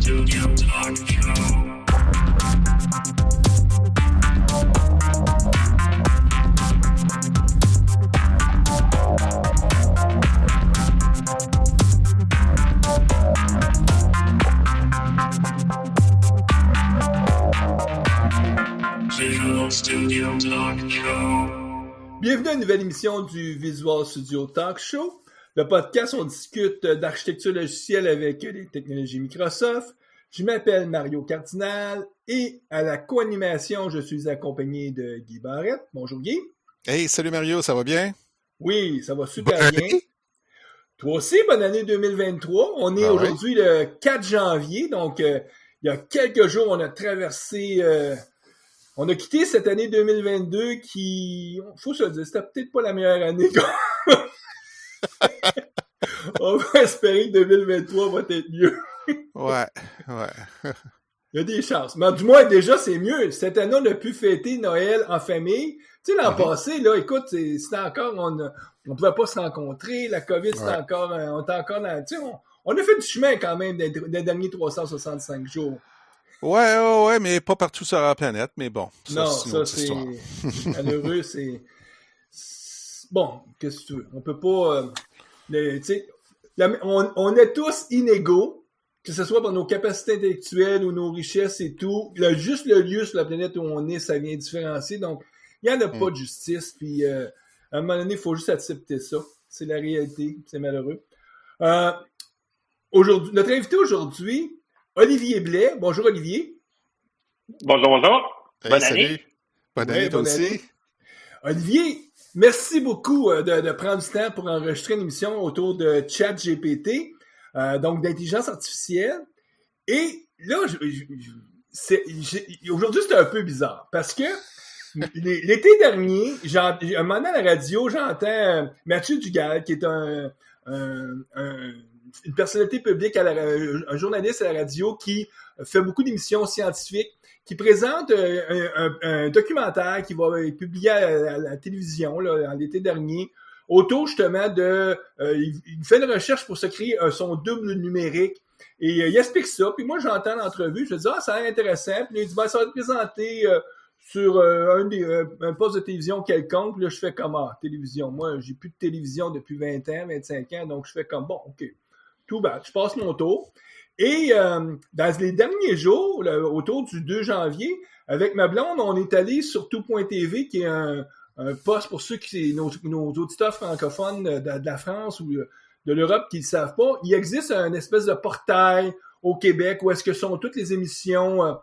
Studio Talk Show. Visual Studio Talk Show. Bienvenue à une nouvelle émission du Visual Studio Talk Show. Le podcast, on discute d'architecture logicielle avec les technologies Microsoft. Je m'appelle Mario Cardinal et à la co-animation, je suis accompagné de Guy Barrette. Bonjour Guy. Hey, salut Mario, ça va bien? Oui, ça va super Bonne bien. année. Toi aussi, bonne année 2023. On est aujourd'hui le 4 janvier, donc il y a quelques jours, on a traversé... on a quitté cette année 2022 qui, faut se le dire, c'était peut-être pas la meilleure année. On va espérer que 2023 va être mieux. Ouais. Il y a des chances. Mais du moins, déjà, c'est mieux. Cette année, on a pu fêter Noël en famille. Tu sais, l'an passé, là, écoute, c'était encore, on pouvait pas se rencontrer. La COVID, c'était encore, on était encore dans, tu sais, on a fait du chemin quand même des derniers 365 jours. Ouais, mais pas partout sur la planète, mais bon. Non, c'est une autre ça, histoire. c'est malheureux, bon, qu'est-ce que tu veux? On peut pas, tu sais, on est tous inégaux, que ce soit par nos capacités intellectuelles ou nos richesses et tout. Juste le lieu sur la planète où on est, ça vient différencier. Donc, il n'y en a pas de justice. Puis, à un moment donné, il faut juste accepter ça. C'est la réalité. C'est malheureux. Aujourd'hui, notre invité aujourd'hui, Olivier Blais. Bonjour, Olivier. Bonjour. Hey, Bonne salut. année. Bonne Ouais, année, toi bonne aussi. année. Olivier, merci beaucoup de prendre du temps pour enregistrer une émission autour de ChatGPT, donc d'intelligence artificielle. Et là, aujourd'hui, c'était un peu bizarre parce que l'été dernier, un moment à la radio, j'entends Mathieu Dugal, qui est une personnalité publique, un journaliste à la radio qui fait beaucoup d'émissions scientifiques, qui présente un documentaire qui va être publié à la télévision là, l'été dernier, autour justement de... il fait une recherche pour se créer son double numérique, et il explique ça, puis moi j'entends l'entrevue, je me dis « Ah, ça a l'air intéressant », puis il dit « ça va être présenté sur un poste de télévision quelconque », puis là je fais comme « Ah, télévision, moi j'ai plus de télévision depuis 20 ans, 25 ans, donc je fais comme « Bon, ok, tout bad, je passe mon tour ». Et dans les derniers jours, autour du 2 janvier, avec ma blonde, on est allé sur tout.tv, qui est un poste pour ceux qui nos auditeurs francophones de la France ou de l'Europe qui ne le savent pas. Il existe une espèce de portail au Québec où est-ce que sont toutes les émissions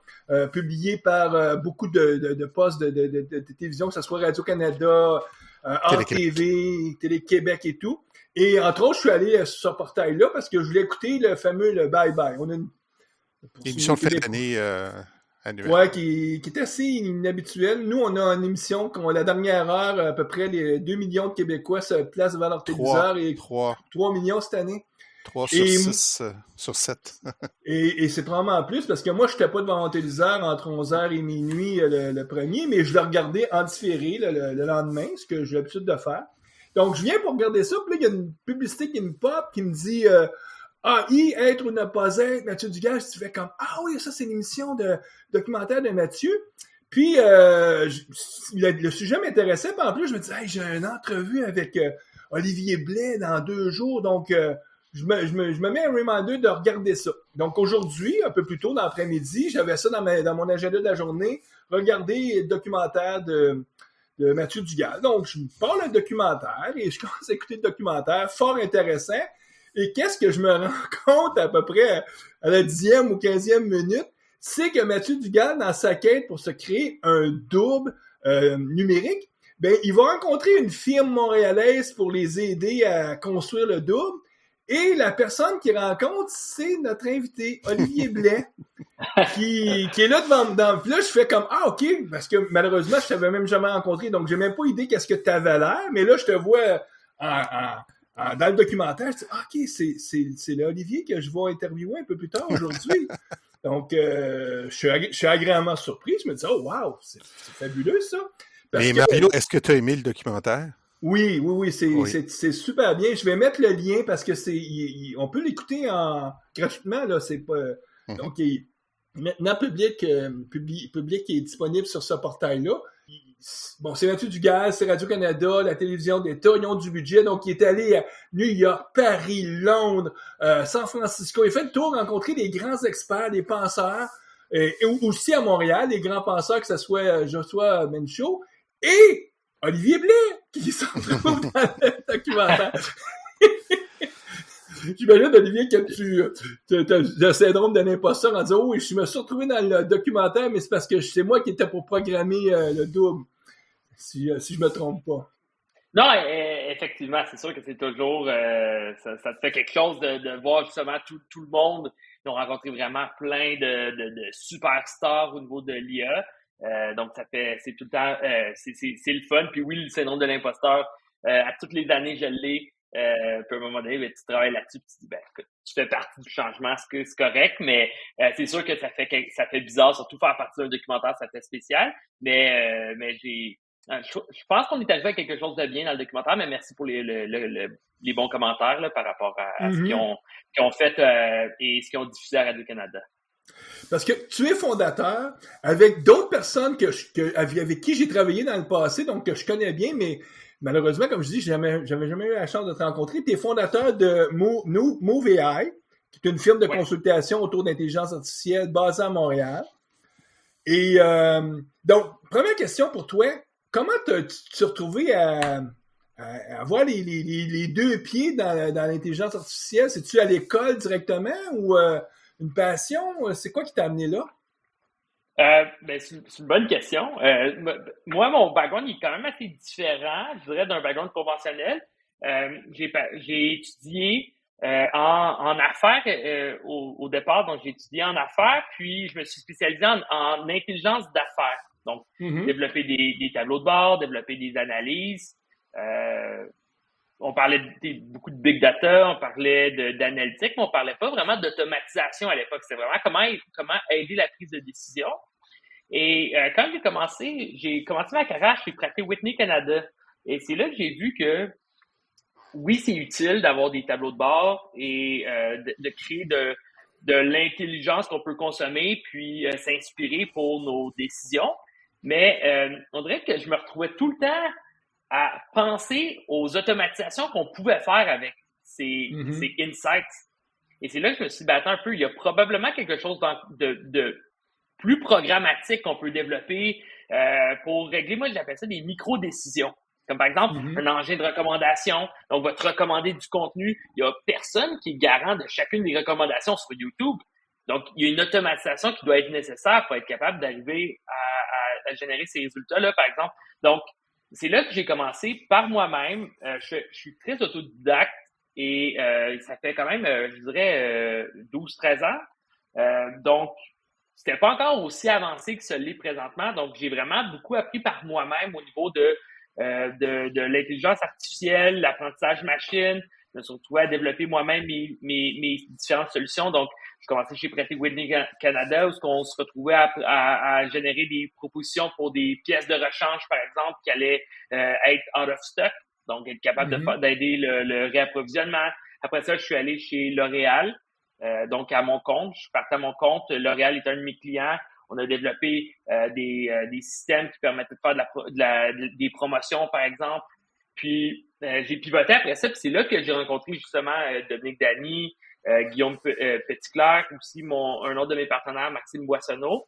publiées par beaucoup de postes de télévision, que ce soit Radio-Canada, RTV, Télé-Québec et tout. Et entre autres, je suis allé sur ce portail-là parce que je voulais écouter le fameux Bye Bye. On a une Émission de fin d'année annuelle. Ouais, qui est assez inhabituelle. Nous, on a une émission la dernière heure, à peu près les 2 millions de Québécois se placent devant leur téléviseur et 3 millions cette année. 3 sur 6 sur 7. et c'est probablement plus parce que moi, je n'étais pas devant mon téléviseur entre 11h et minuit le premier, mais je l'ai regardé en différé le lendemain, ce que j'ai l'habitude de faire. Donc, je viens pour regarder ça, puis là, il y a une publicité qui me pop, qui me dit AI, être ou ne pas être, Mathieu Dugal. Tu fais comme ah oui, ça, c'est l'émission de documentaire de Mathieu. Puis, le sujet m'intéressait, puis en plus, je me dis hey, j'ai une entrevue avec Olivier Blais dans 2 jours, donc je me mets un reminder de regarder ça. Donc, aujourd'hui, un peu plus tôt dans l'après-midi, j'avais ça dans mon agenda de la journée, regarder le documentaire de Mathieu Dugal. Donc, je parle le documentaire et je commence à écouter le documentaire, fort intéressant. Et qu'est-ce que je me rends compte à peu près à la 10e ou 15e minute, c'est que Mathieu Dugal, dans sa quête pour se créer un double numérique, ben il va rencontrer une firme montréalaise pour les aider à construire le double. Et la personne qu'il rencontre, c'est notre invité, Olivier Blais, qui est là devant. Puis là, je fais comme, ah, OK, parce que malheureusement, je t'avais même jamais rencontré, donc j'ai même pas idée qu'est-ce que t'avais l'air, mais là, je te vois dans le documentaire, je dis, ah, OK, c'est l'Olivier que je vais interviewer un peu plus tard aujourd'hui. Donc, je suis agréablement surpris. Je me dis, oh, wow, c'est fabuleux, ça. Mais Mario, est-ce que tu as aimé le documentaire? Oui, c'est super bien. Je vais mettre le lien parce que on peut l'écouter gratuitement, là, c'est pas, Mhm. Donc, il est maintenant public qui est disponible sur ce portail-là. Bon, c'est Mathieu Dugas, c'est Radio-Canada, la télévision d'État, ils ont du budget. Donc, il est allé à New York, Paris, Londres, San Francisco. Il fait le tour, rencontrer des grands experts, des penseurs, et aussi à Montréal, des grands penseurs, que ce soit Joshua Menchaure et Olivier Blais, qui s'en trouve dans le documentaire. J'imagine, Olivier, que tu as le syndrome de l'imposteur en disant « Oh, je me suis retrouvé dans le documentaire, mais c'est parce que c'est moi qui étais pour programmer le double. » Si je me trompe pas. Non, effectivement, c'est sûr que c'est toujours... ça te fait quelque chose de voir justement tout le monde. Ils ont rencontré vraiment plein de superstars au niveau de l'IA. Donc, c'est tout le temps... c'est le fun. Puis oui, le syndrome de l'imposteur, à toutes les années, je l'ai. Puis à un moment donné, tu travailles là-dessus, puis tu dis, ben, écoute, tu fais partie du changement, c'est correct, mais c'est sûr que ça fait bizarre, surtout faire partie d'un documentaire, ça fait spécial, mais je pense qu'on est arrivé à quelque chose de bien dans le documentaire, mais merci pour les bons commentaires là, par rapport à ce qu'ils ont fait et ce qu'ils ont diffusé à Radio-Canada. Parce que tu es fondateur avec d'autres personnes avec qui j'ai travaillé dans le passé, donc que je connais bien, mais malheureusement, comme je dis, j'avais jamais eu la chance de te rencontrer. Tu es fondateur de Move AI, qui est une firme de consultation autour d'intelligence artificielle basée à Montréal. Et donc, première question pour toi, comment tu t'es retrouvé à avoir les deux pieds dans l'intelligence artificielle? C'est-tu à l'école directement ou une passion? C'est quoi qui t'a amené là? C'est une bonne question. Moi, mon background est quand même assez différent, je dirais, d'un background conventionnel. J'ai étudié en affaires au départ, donc j'ai étudié en affaires, puis je me suis spécialisé en intelligence d'affaires. Donc, développer des tableaux de bord, développer des analyses. On parlait beaucoup de big data, on parlait d'analytique, mais on parlait pas vraiment d'automatisation à l'époque. C'était vraiment comment aider la prise de décision. Et quand j'ai commencé ma carrière chez Pratt & Whitney Canada. Et c'est là que j'ai vu que oui, c'est utile d'avoir des tableaux de bord et de créer de l'intelligence qu'on peut consommer puis s'inspirer pour nos décisions. Mais on dirait que je me retrouvais tout le temps à penser aux automatisations qu'on pouvait faire avec ces insights. Et c'est là que je me suis dit, attends un peu, il y a probablement quelque chose de plus programmatique qu'on peut développer pour régler, moi j'appelle ça des micro-décisions. Comme par exemple, un engin de recommandation. Donc, va te recommander du contenu. Il y a personne qui est garant de chacune des recommandations sur YouTube. Donc, il y a une automatisation qui doit être nécessaire pour être capable d'arriver à générer ces résultats-là, par exemple. Donc, c'est là que j'ai commencé par moi-même. Je suis très autodidacte et ça fait quand même, je dirais, 12-13 ans. Donc, c'était pas encore aussi avancé que ce l'est présentement. Donc, j'ai vraiment beaucoup appris par moi-même au niveau de l'intelligence artificielle, l'apprentissage machine. Je me suis retrouvé à développer moi-même mes différentes solutions. Donc, je commençais chez Pratt & Whitney Canada, où on se retrouvait à générer des propositions pour des pièces de rechange, par exemple, qui allaient être out of stock. Donc, être capable d'aider le réapprovisionnement. Après ça, je suis allé chez L'Oréal, donc à mon compte. Je suis parti à mon compte. L'Oréal est un de mes clients. On a développé des systèmes qui permettaient de faire des promotions, par exemple. Puis, j'ai pivoté après ça. Puis c'est là que j'ai rencontré justement Dominique Dany, Guillaume Petitclerc, aussi un autre de mes partenaires, Maxime Boissonneau,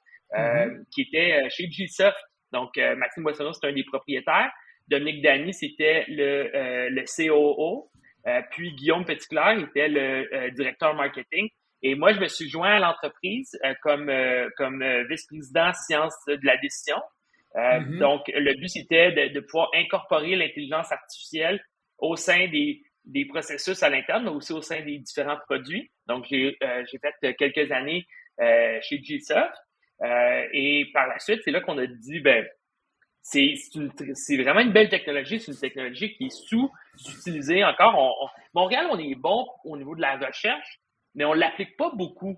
qui était chez Gsoft. Donc, Maxime Boissonneau, c'est un des propriétaires. Dominique Dany, c'était le COO. Puis Guillaume Petitclerc était le directeur marketing. Et moi, je me suis joint à l'entreprise comme vice-président sciences de la décision. Donc, le but, c'était de pouvoir incorporer l'intelligence artificielle au sein des processus à l'interne, mais aussi au sein des différents produits. Donc, j'ai fait quelques années chez Gsoft. Et par la suite, c'est là qu'on a dit, c'est vraiment une belle technologie. C'est une technologie qui est sous-utilisée encore. Montréal, on est bon au niveau de la recherche, mais on l'applique pas beaucoup.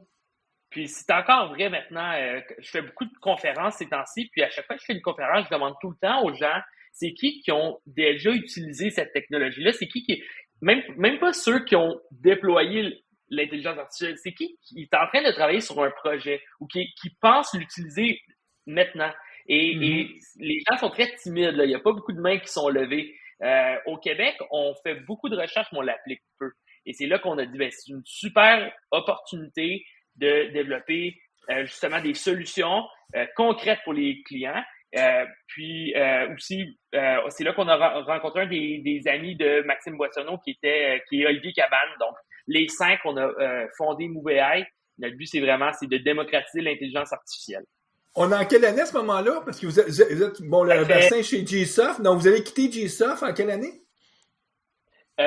Puis c'est encore vrai maintenant. Je fais beaucoup de conférences ces temps-ci, puis à chaque fois que je fais une conférence, je demande tout le temps aux gens, c'est qui ont déjà utilisé cette technologie-là? C'est qui même pas ceux qui ont déployé l'intelligence artificielle? C'est qui est en train de travailler sur un projet ou qui pense l'utiliser maintenant? Et les gens sont très timides, là. Il n'y a pas beaucoup de mains qui sont levées. Au Québec, on fait beaucoup de recherches, mais on l'applique peu. Et c'est là qu'on a dit, c'est une super opportunité de développer justement des solutions concrètes pour les clients. Puis aussi, c'est là qu'on a rencontré un des amis de Maxime Boissonneau qui est Olivier Cabane. Donc, les 5, on a fondé MoveAI. Notre but, c'est de démocratiser l'intelligence artificielle. On est en quelle année à ce moment-là? Parce que vous êtes le bassin chez GSoft. Donc, vous avez quitté GSoft en quelle année?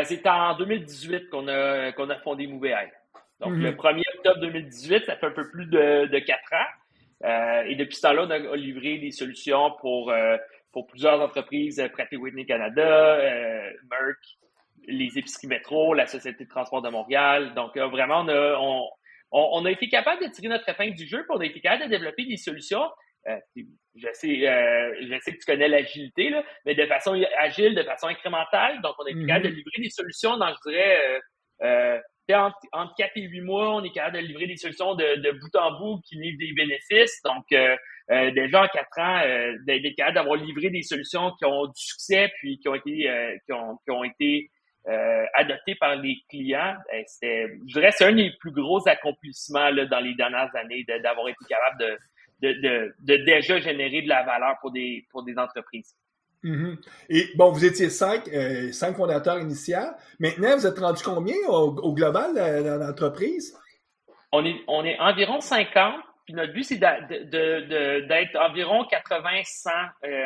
C'est en 2018 qu'on a fondé MoveAI. Donc, le 1er octobre 2018, ça fait un peu plus de 4 ans. Et depuis ce temps-là, on a livré des solutions pour plusieurs entreprises, Pratt & Whitney Canada, Merck, les épiceries métro, la Société de transport de Montréal. Donc, vraiment, on a été capable de tirer notre épingle du jeu, puis on a été capable de développer des solutions. Je sais que tu connais l'agilité, là, mais de façon agile, de façon incrémentale. Donc, on a été capable de livrer des solutions dans, je dirais, entre 4 et 8 mois, on est capable de livrer des solutions de bout en bout qui livrent des bénéfices. Donc, déjà en 4 ans, d'être capable d'avoir livré des solutions qui ont du succès puis qui ont été adoptées par les clients, je dirais, c'est un des plus gros accomplissements là, dans les dernières années d'avoir été capable de déjà générer de la valeur pour des entreprises. Et bon, vous étiez 5 fondateurs initiaux. Maintenant, vous êtes rendu combien au global dans l'entreprise? On est environ 50, puis notre but, c'est d'être environ 80-100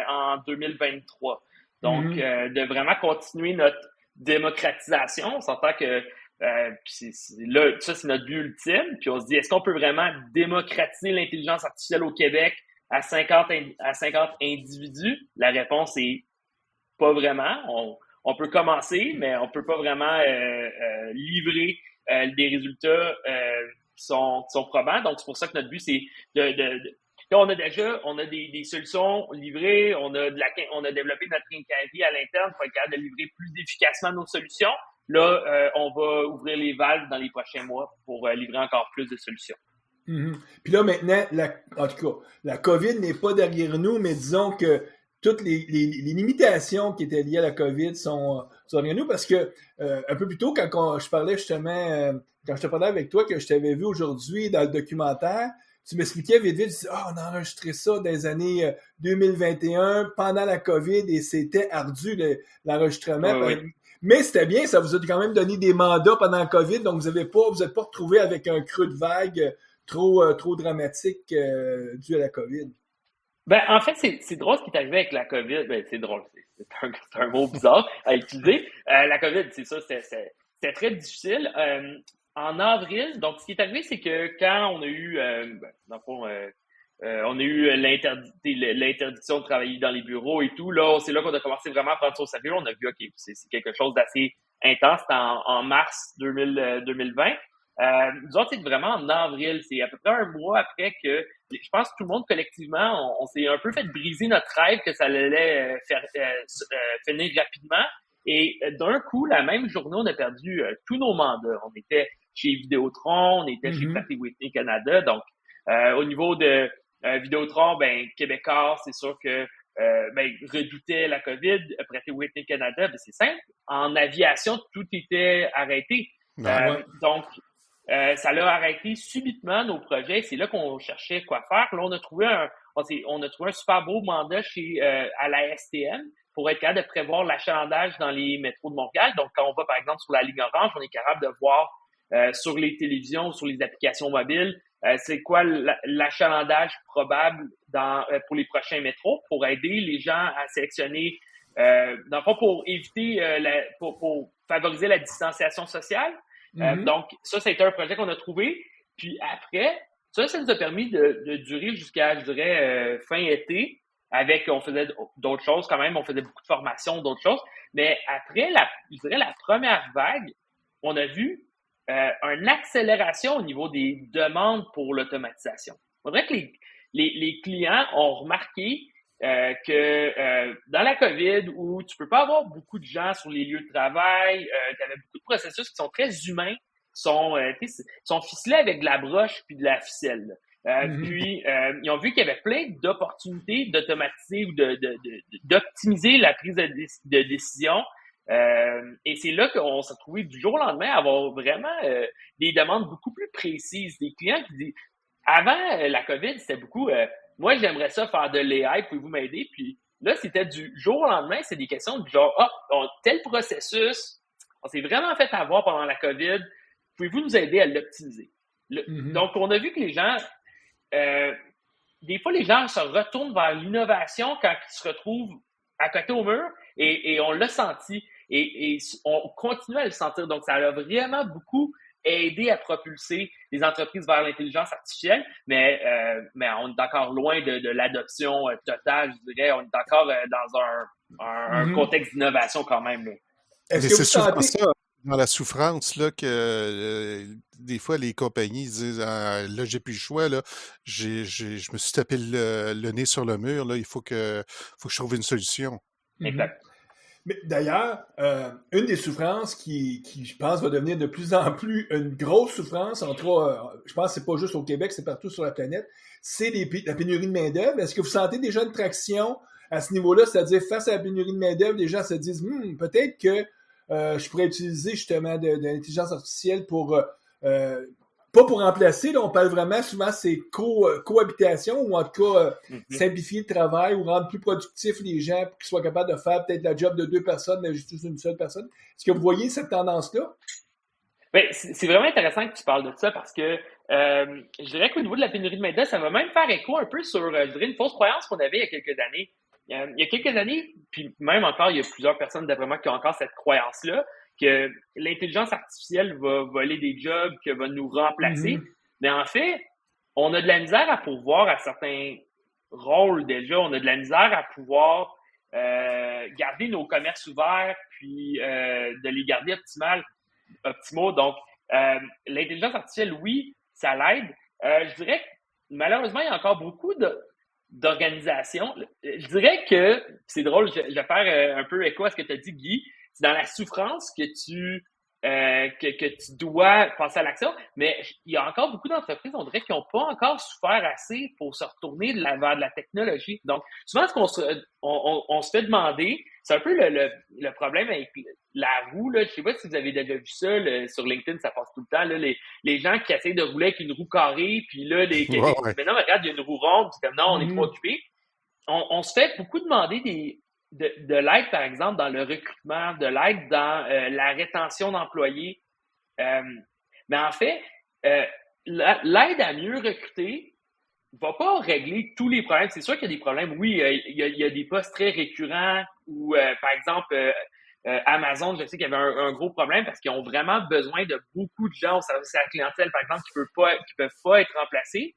en 2023. Donc, de vraiment continuer notre démocratisation. On s'entend que là, ça, c'est notre but ultime. Puis on se dit, est-ce qu'on peut vraiment démocratiser l'intelligence artificielle au Québec à 50 individus? La réponse est pas vraiment. On peut commencer, mais on peut pas vraiment livrer des résultats qui sont probants. Donc, c'est pour ça que notre but, c'est là, on a des solutions livrées, on a développé notre quincaillerie à l'interne pour être capable de livrer plus efficacement nos solutions. Là, on va ouvrir les valves dans les prochains mois pour livrer encore plus de solutions. Puis là, maintenant, en tout cas, la COVID n'est pas derrière nous, mais disons que toutes les limitations qui étaient liées à la COVID sont derrière nous parce que un peu plus tôt, quand je parlais justement, quand je te parlais avec toi, que je t'avais vu aujourd'hui dans le documentaire, tu m'expliquais vite, tu disais, on a enregistré ça dans les années 2021 pendant la COVID et c'était ardu l'enregistrement. Oui. Mais c'était bien, ça vous a quand même donné des mandats pendant la COVID, donc vous êtes pas retrouvé avec un creux de vague trop dramatique dû à la COVID. Ben, en fait, c'est drôle ce qui est arrivé avec la COVID. Ben, c'est drôle. C'est un mot bizarre à utiliser. La COVID, c'est ça, c'était très difficile. En avril, donc, ce qui est arrivé, c'est que quand on a eu, on a eu l'interdiction de travailler dans les bureaux et tout, là, c'est là qu'on a commencé vraiment à prendre ça au sérieux. On a vu, OK, c'est quelque chose d'assez intense. C'était en mars 2020. Nous autres, c'est vraiment en avril. C'est à peu près un mois après que je pense que tout le monde collectivement, on s'est un peu fait briser notre rêve que ça allait finir rapidement. Et d'un coup, la même journée, on a perdu tous nos mandats. On était chez Vidéotron, on était chez Pratt & Whitney Canada. Donc, au niveau de Vidéotron, Québécois, c'est sûr que redoutait la COVID. Pratt & Whitney Canada, c'est simple. En aviation, tout était arrêté. Donc, ça l'a arrêté subitement nos projets. C'est là qu'on cherchait quoi faire. Là, on a trouvé un super beau mandat à la STM pour être capable de prévoir l'achalandage dans les métros de Montréal. Donc, quand on va, par exemple, sur la ligne orange, on est capable de voir sur les télévisions, sur les applications mobiles, c'est quoi l'achalandage probable pour les prochains métros pour aider les gens à sélectionner, dans le fond, pour éviter, pour favoriser la distanciation sociale. Donc, ça a été un projet qu'on a trouvé. Puis après, ça nous a permis de durer jusqu'à, je dirais, fin été. On faisait d'autres choses quand même. On faisait beaucoup de formations, d'autres choses. Mais après, je dirais, la première vague, on a vu une accélération au niveau des demandes pour l'automatisation. On dirait que les clients ont remarqué que dans la COVID, où tu peux pas avoir beaucoup de gens sur les lieux de travail, tu avais beaucoup de processus qui sont très humains, qui sont ficelés avec de la broche puis de la ficelle. Puis, ils ont vu qu'il y avait plein d'opportunités d'automatiser ou d'optimiser la prise de décision. Et c'est là qu'on s'est retrouvé du jour au lendemain à avoir vraiment des demandes beaucoup plus précises. Des clients qui disent, avant la COVID, c'était beaucoup, moi, j'aimerais ça faire de l'AI, pouvez-vous m'aider? Puis là, c'était du jour au lendemain, c'est des questions du genre, tel processus, on s'est vraiment fait avoir pendant la COVID, pouvez-vous nous aider à l'optimiser? Donc, on a vu que les gens, des fois, les gens se retournent vers l'innovation quand ils se retrouvent à côté au mur et on l'a senti et on continue à le sentir. Donc, ça a vraiment beaucoup aidé à propulser les entreprises vers l'intelligence artificielle, mais on est encore loin de l'adoption totale, je dirais. On est encore dans un contexte d'innovation quand même. Là. Est-ce que c'est souvent ça, dans la souffrance, là, que des fois, les compagnies disent là, j'ai plus le choix, là, je me suis tapé le nez sur le mur, là, il faut que je trouve une solution. Exact. Mais d'ailleurs, une des souffrances qui, je pense, va devenir de plus en plus une grosse souffrance, je pense que c'est pas juste au Québec, c'est partout sur la planète, c'est la pénurie de main-d'œuvre. Est-ce que vous sentez déjà une traction à ce niveau-là, c'est-à-dire face à la pénurie de main-d'œuvre, les gens se disent peut-être que je pourrais utiliser justement de l'intelligence artificielle pour pas pour remplacer, là, on parle vraiment souvent c'est cohabitation ou en tout cas simplifier le travail ou rendre plus productifs les gens pour qu'ils soient capables de faire peut-être la job de 2 personnes mais juste une seule personne. Est-ce que vous voyez cette tendance-là? Ben, c'est vraiment intéressant que tu parles de ça parce que je dirais qu'au niveau de la pénurie de main-d'œuvre, ça va même faire écho un peu sur, je dirais, une fausse croyance qu'on avait il y a quelques années. Il y a quelques années, puis même encore, il y a plusieurs personnes d'après moi qui ont encore cette croyance-là, que l'intelligence artificielle va voler des jobs, que va nous remplacer. Mais en fait, on a de la misère à pourvoir à certains rôles déjà. On a de la misère à pouvoir garder nos commerces ouverts, puis de les garder optimaux. Donc, l'intelligence artificielle, oui, ça l'aide. Je dirais que malheureusement, il y a encore beaucoup d'organisations. Je dirais que, c'est drôle, je vais faire un peu écho à ce que tu as dit, Guy, c'est dans la souffrance que tu dois passer à l'action, mais il y a encore beaucoup d'entreprises, on dirait, qui n'ont pas encore souffert assez pour se retourner vers de la technologie. Donc, souvent, ce qu'on se fait demander, c'est un peu le problème avec la roue, là. Je sais pas si vous avez déjà vu ça, sur LinkedIn, ça passe tout le temps, là, les gens qui essayent de rouler avec une roue carrée, puis là, mais non, regarde, il y a une roue ronde, puis comme non, on est trop occupé. On se fait beaucoup demander de l'aide, par exemple, dans le recrutement, de l'aide dans la rétention d'employés. Mais en fait, l'aide à mieux recruter va pas régler tous les problèmes. C'est sûr qu'il y a des problèmes. Oui, il y a des postes très récurrents où, par exemple, Amazon, je sais qu'il y avait un gros problème parce qu'ils ont vraiment besoin de beaucoup de gens au service à la clientèle, par exemple, qui peuvent pas être remplacés.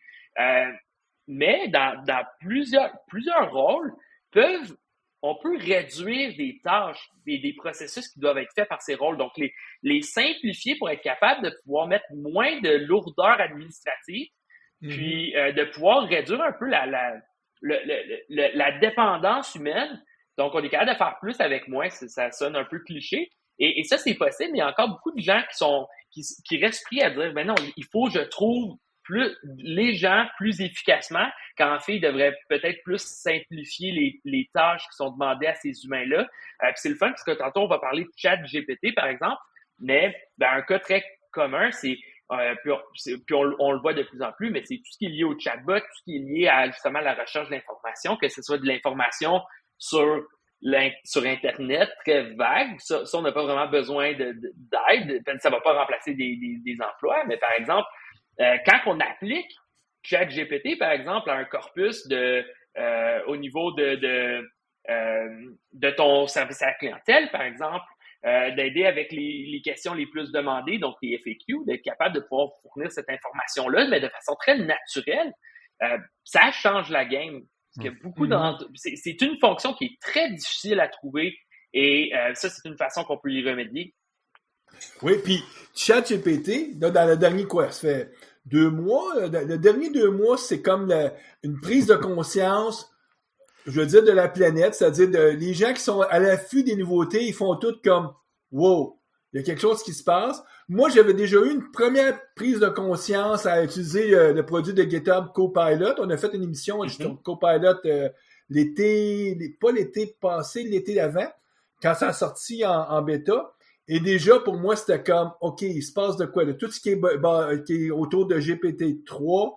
Mais dans plusieurs rôles, on peut réduire des tâches, des processus qui doivent être faits par ces rôles. Donc, les simplifier pour être capable de pouvoir mettre moins de lourdeur administrative, puis de pouvoir réduire un peu la dépendance humaine. Donc, on est capable de faire plus avec moins. Ça sonne un peu cliché. Et ça, c'est possible, mais il y a encore beaucoup de gens qui restent pris à dire, ben non, il faut que je trouve les gens plus efficacement, quand en fait, ils devraient peut-être plus simplifier les tâches qui sont demandées à ces humains-là. Puis c'est le fun, parce que tantôt, on va parler de ChatGPT, par exemple, mais un cas très commun, c'est puis on le voit de plus en plus, mais c'est tout ce qui est lié au chatbot, tout ce qui est lié à justement la recherche d'informations, que ce soit de l'information sur Internet, très vague. Ça, on n'a pas vraiment besoin d'aide. Ça va pas remplacer des emplois, mais par exemple, quand on applique ChatGPT, par exemple, à un corpus au niveau de ton service à la clientèle, par exemple, d'aider avec les questions les plus demandées, donc les FAQ, d'être capable de pouvoir fournir cette information-là, mais de façon très naturelle, ça change la game. Parce qu'il y a beaucoup c'est une fonction qui est très difficile à trouver et ça, c'est une façon qu'on peut y remédier. Oui, puis ChatGPT, là, dans le dernier ça fait 2 mois, le dernier 2 mois, c'est comme une prise de conscience, je veux dire, de la planète, c'est-à-dire les gens qui sont à l'affût des nouveautés, ils font tout comme « wow ». Il y a quelque chose qui se passe. moi, j'avais déjà eu une première prise de conscience à utiliser le produit de GitHub Copilot. On a fait une émission sur Copilot pas l'été passé, l'été d'avant, quand ça a sorti en bêta. Et déjà, pour moi, c'était comme, OK, il se passe de quoi? De tout ce qui est autour de GPT-3,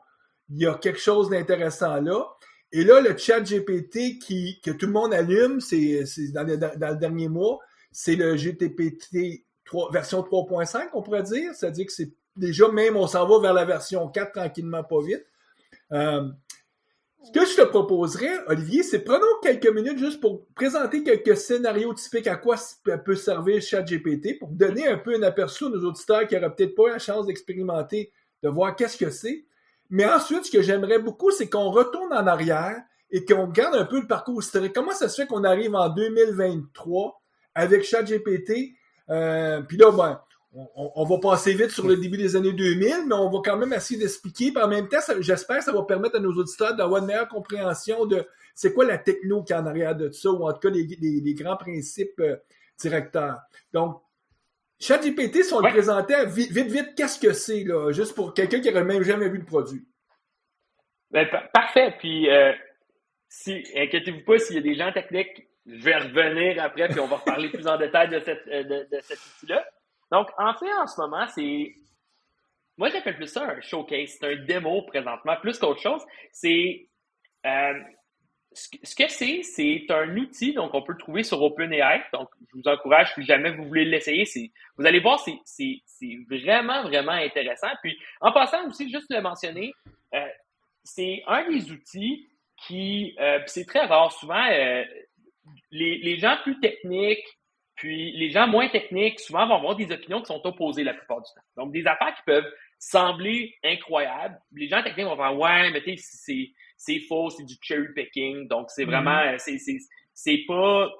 il y a quelque chose d'intéressant là. Et là, le chat GPT que tout le monde allume, c'est dans le dernier mois, c'est le GPT 3, version 3.5, on pourrait dire. C'est-à-dire que c'est déjà, même, on s'en va vers la version 4 tranquillement, pas vite. Ce que je te proposerais, Olivier, c'est prenons quelques minutes juste pour présenter quelques scénarios typiques à quoi peut servir ChatGPT pour donner un peu un aperçu à nos auditeurs qui n'auraient peut-être pas eu la chance d'expérimenter, de voir qu'est-ce que c'est. Mais ensuite, ce que j'aimerais beaucoup, c'est qu'on retourne en arrière et qu'on regarde un peu le parcours historique. Comment ça se fait qu'on arrive en 2023 avec ChatGPT? Puis là, ben, on va passer vite sur le début des années 2000, mais on va quand même essayer d'expliquer. Puis en même temps, j'espère que ça va permettre à nos auditeurs d'avoir une meilleure compréhension de c'est quoi la techno qui est en arrière de ça, ou en tout cas les grands principes directeurs. Donc, ChatGPT, si on le présentait vite, qu'est-ce que c'est, là, juste pour quelqu'un qui n'aurait même jamais vu le produit? Ben, parfait. Puis, inquiétez-vous pas, s'il y a des gens techniques, je vais revenir après, puis on va reparler plus en détail de cet outil-là. Donc, en fait, en ce moment, moi, j'appelle plus ça un showcase. C'est un démo présentement, plus qu'autre chose. C'est, ce que c'est un outil, donc on peut le trouver sur OpenAI. Donc, je vous encourage, si jamais vous voulez l'essayer, vous allez voir, c'est vraiment, vraiment intéressant. Puis, en passant aussi, juste le mentionner, c'est un des outils qui, c'est très rare, souvent, les gens plus techniques, puis les gens moins techniques, souvent, vont avoir des opinions qui sont opposées la plupart du temps. Donc, des affaires qui peuvent sembler incroyables. Les gens techniques vont faire « Ouais, mais tu sais, c'est faux, c'est du cherry picking. » Donc, c'est vraiment, c'est pas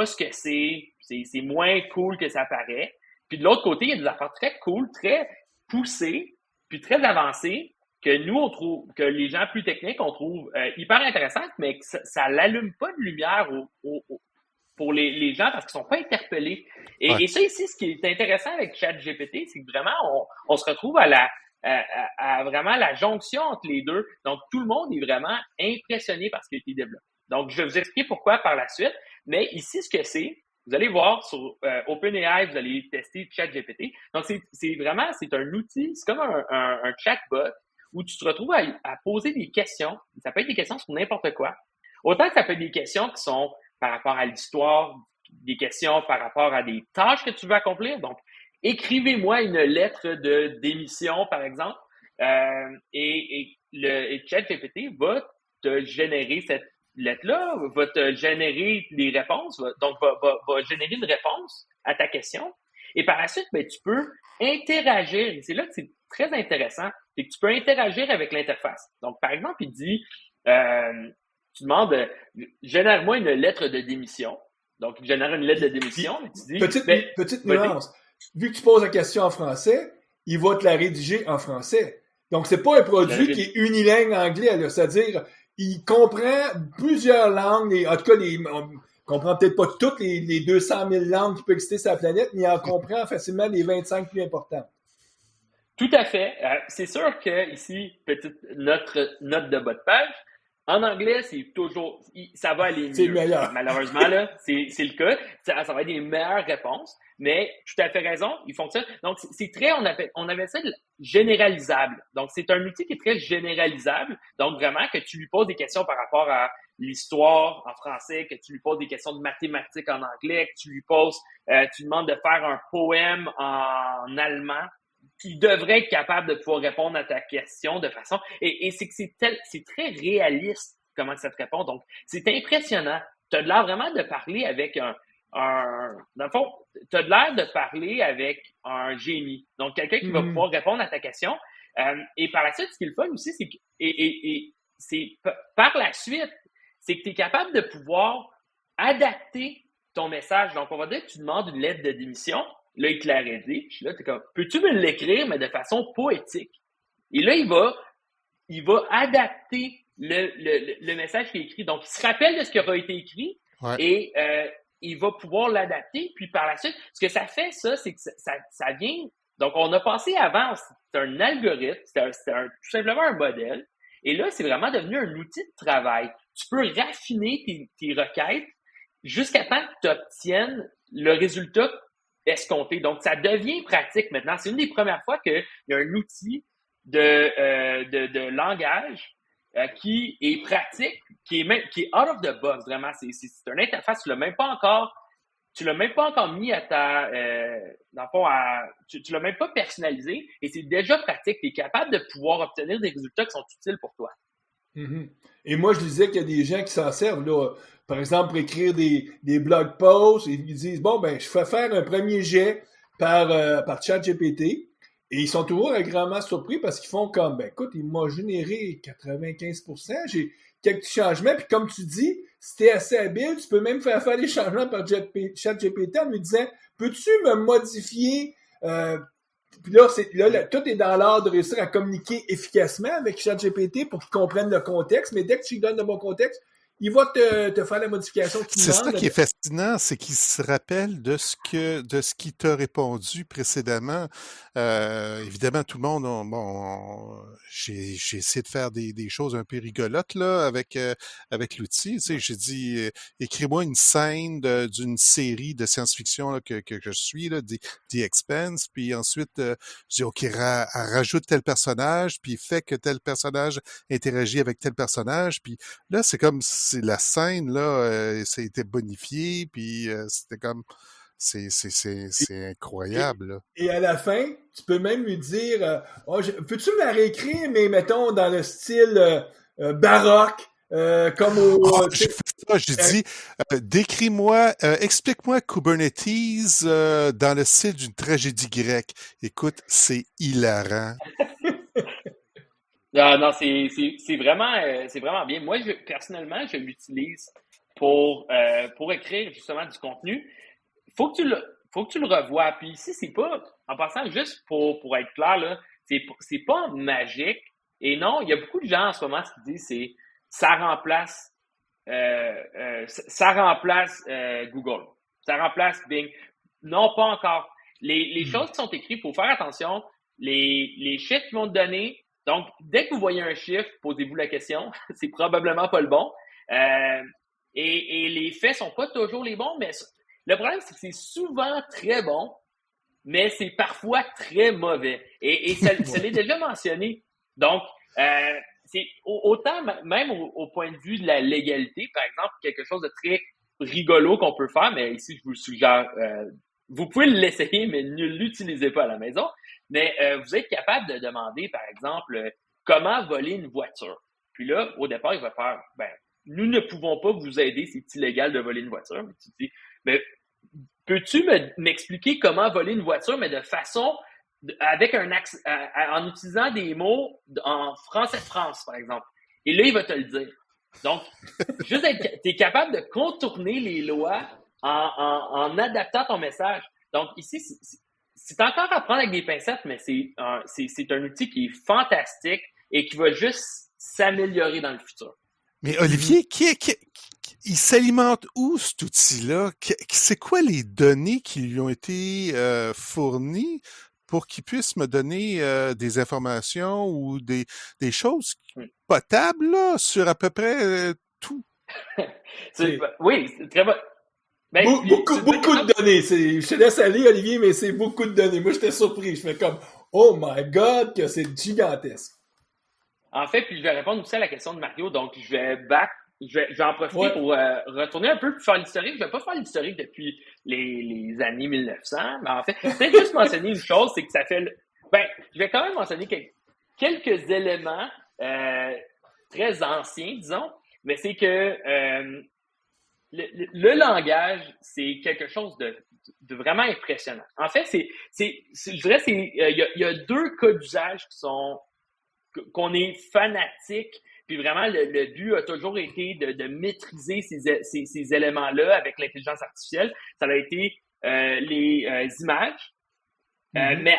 ce que c'est moins cool que ça paraît. Puis de l'autre côté, il y a des affaires très cool, très poussées, puis très avancées, que nous, on trouve, que les gens plus techniques, on trouve hyper intéressantes, mais que ça l'allume pas de lumière pour les gens parce qu'ils sont pas interpellés. Et ça ici, ce qui est intéressant avec ChatGPT, c'est que vraiment, on se retrouve à vraiment la jonction entre les deux. Donc, tout le monde est vraiment impressionné par ce qui a été développé. Donc, je vais vous expliquer pourquoi par la suite. Mais ici, ce que c'est, vous allez voir sur OpenAI, vous allez tester ChatGPT. Donc, c'est un outil, c'est comme un chatbot où tu te retrouves à poser des questions. Ça peut être des questions sur n'importe quoi. Autant que ça peut être des questions qui sont par rapport à l'histoire, des questions par rapport à des tâches que tu veux accomplir. Donc, écrivez-moi une lettre de démission, par exemple, et ChatGPT va te générer cette lettre-là, va te générer des réponses, va générer une réponse à ta question. Et par la suite, ben, tu peux interagir. Et c'est là que c'est très intéressant, c'est que tu peux interagir avec l'interface. Donc, par exemple, il dit, tu demandes, génère-moi une lettre de démission. Donc, il génère une lettre de démission. Et tu dis, petite nuance. Vu que tu poses la question en français, il va te la rédiger en français. Donc, c'est pas un produit qui est unilingue anglais, là. C'est-à-dire, il comprend plusieurs langues, en tout cas, on comprend peut-être pas toutes les 200 000 langues qui peuvent exister sur la planète, mais il en comprend facilement les 25 plus importantes. Tout à fait. C'est sûr que ici, petite note de bas de page, en anglais, ça va aller mieux. C'est meilleur. Malheureusement, là, c'est le cas. Ça va être des meilleures réponses, mais tout à fait raison, il fonctionne. Donc, c'est très, on avait ça de généralisable. Donc, c'est un outil qui est très généralisable. Donc, vraiment, que tu lui poses des questions par rapport à l'histoire en français, que tu lui poses des questions de mathématiques en anglais, que tu lui demandes de faire un poème en allemand, qui devrait être capable de pouvoir répondre à ta question de façon... Et c'est très réaliste comment ça te répond. Donc, c'est impressionnant. Tu as l'air vraiment de parler avec dans le fond, tu as l'air de parler avec un génie. Donc, quelqu'un qui va pouvoir répondre à ta question. Et par la suite, ce qui est le fun aussi, c'est que par la suite, c'est que tu es capable de pouvoir adapter ton message. Donc, on va dire que tu demandes une lettre de démission. Là, il te la rédige. Là, t'es comme, peux-tu me l'écrire, mais de façon poétique? Et là, il va adapter le message qui est écrit. Donc, il se rappelle de ce qui aura été écrit et il va pouvoir l'adapter. Puis, par la suite, ce que ça fait, ça, c'est que ça vient Donc, on a passé avant, c'était un algorithme, tout simplement un modèle. Et là, c'est vraiment devenu un outil de travail. Tu peux raffiner tes requêtes jusqu'à temps que tu obtiennes le résultat escompté. Donc, ça devient pratique maintenant. C'est une des premières fois qu'il y a un outil de langage qui est pratique, qui est out of the box, vraiment. C'est une interface, tu l'as même pas encore mis à dans le fond, tu l'as même pas personnalisé et c'est déjà pratique. Tu es capable de pouvoir obtenir des résultats qui sont utiles pour toi. Mm-hmm. Et moi, je disais qu'il y a des gens qui s'en servent, là, par exemple, pour écrire des blog posts, et ils disent, bon, ben, je fais faire un premier jet par ChatGPT, et ils sont toujours agréablement surpris parce qu'ils font comme, ben, écoute, il m'a généré 95%, j'ai quelques petits changements, puis comme tu dis, si t'es assez habile, tu peux même faire des changements par ChatGPT en lui disant, peux-tu me modifier puis là, tout est dans l'art de réussir à communiquer efficacement avec ChatGPT pour qu'il comprenne le contexte, mais dès que tu lui donnes le bon contexte, il va te faire la modification qu'il C'est demande. ça qui est fascinant, c'est qu'il se rappelle de ce qu'il t'a répondu précédemment. Évidemment, tout le monde, j'ai essayé de faire des choses un peu rigolotes là avec l'outil. Tu sais, j'ai dit écris-moi une scène d'une série de science-fiction là, que je suis là, The Expanse, puis ensuite j'ai dit ok, rajoute tel personnage, puis fait que tel personnage interagit avec tel personnage, puis là c'est comme c'est la scène là, ça a été bonifié, puis c'était comme c'est incroyable. Là. Et à la fin, tu peux même lui dire peux-tu me la réécrire, mais mettons dans le style baroque, comme au. J'ai fait ça, j'ai dit décris-moi, explique-moi Kubernetes dans le style d'une tragédie grecque. Écoute, c'est hilarant. Non, c'est vraiment bien. Moi, personnellement, je l'utilise pour écrire justement du contenu. Faut que tu le revoies. Puis ici, c'est pas, en passant, juste pour être clair, là, c'est pas magique. Et non, il y a beaucoup de gens en ce moment qui disent ça remplace Google. Ça remplace Bing. Non, pas encore. Les choses qui sont écrites, il faut faire attention. Les chiffres qu'ils vont te donner. Donc, dès que vous voyez un chiffre, posez-vous la question. C'est probablement pas le bon. Et les faits sont pas toujours les bons, mais le problème, c'est que c'est souvent très bon, mais c'est parfois très mauvais. Et ça l'est déjà mentionné. Donc, c'est autant même au point de vue de la légalité, par exemple, quelque chose de très rigolo qu'on peut faire, mais ici, je vous suggère, vous pouvez l'essayer, mais ne l'utilisez pas à la maison. Mais vous êtes capable de demander, par exemple, comment voler une voiture. Puis là, au départ, il va faire, nous ne pouvons pas vous aider, c'est illégal de voler une voiture. Mais tu dis, mais peux-tu m'expliquer comment voler une voiture, mais de façon, avec un accent, en utilisant des mots en français de France, par exemple. Et là, il va te le dire. Donc, juste t'es capable de contourner les lois en adaptant ton message. Donc, ici, c'est encore à prendre avec des pincettes, mais c'est un outil qui est fantastique et qui va juste s'améliorer dans le futur. Mais Olivier, il s'alimente où cet outil-là? C'est quoi les données qui lui ont été fournies pour qu'il puisse me donner des informations ou des choses potables là, sur à peu près tout? Oui, c'est très bon. Beaucoup de données. Je te laisse aller, Olivier, mais c'est beaucoup de données. Moi, j'étais surpris. Je fais comme, oh my God, que c'est gigantesque. En fait, puis je vais répondre aussi à la question de Mario. Donc, je vais en profiter pour retourner un peu pour faire l'historique. Je vais pas faire l'historique depuis les années 1900, mais en fait, peut-être juste mentionner une chose, c'est que ça fait... je vais quand même mentionner quelques éléments très anciens, disons, mais c'est que le langage, c'est quelque chose de vraiment impressionnant. En fait, je dirais, il y a deux cas d'usage qu'on est fanatique, puis vraiment, le but a toujours été de maîtriser ces éléments-là avec l'intelligence artificielle. Ça a été les images. Mais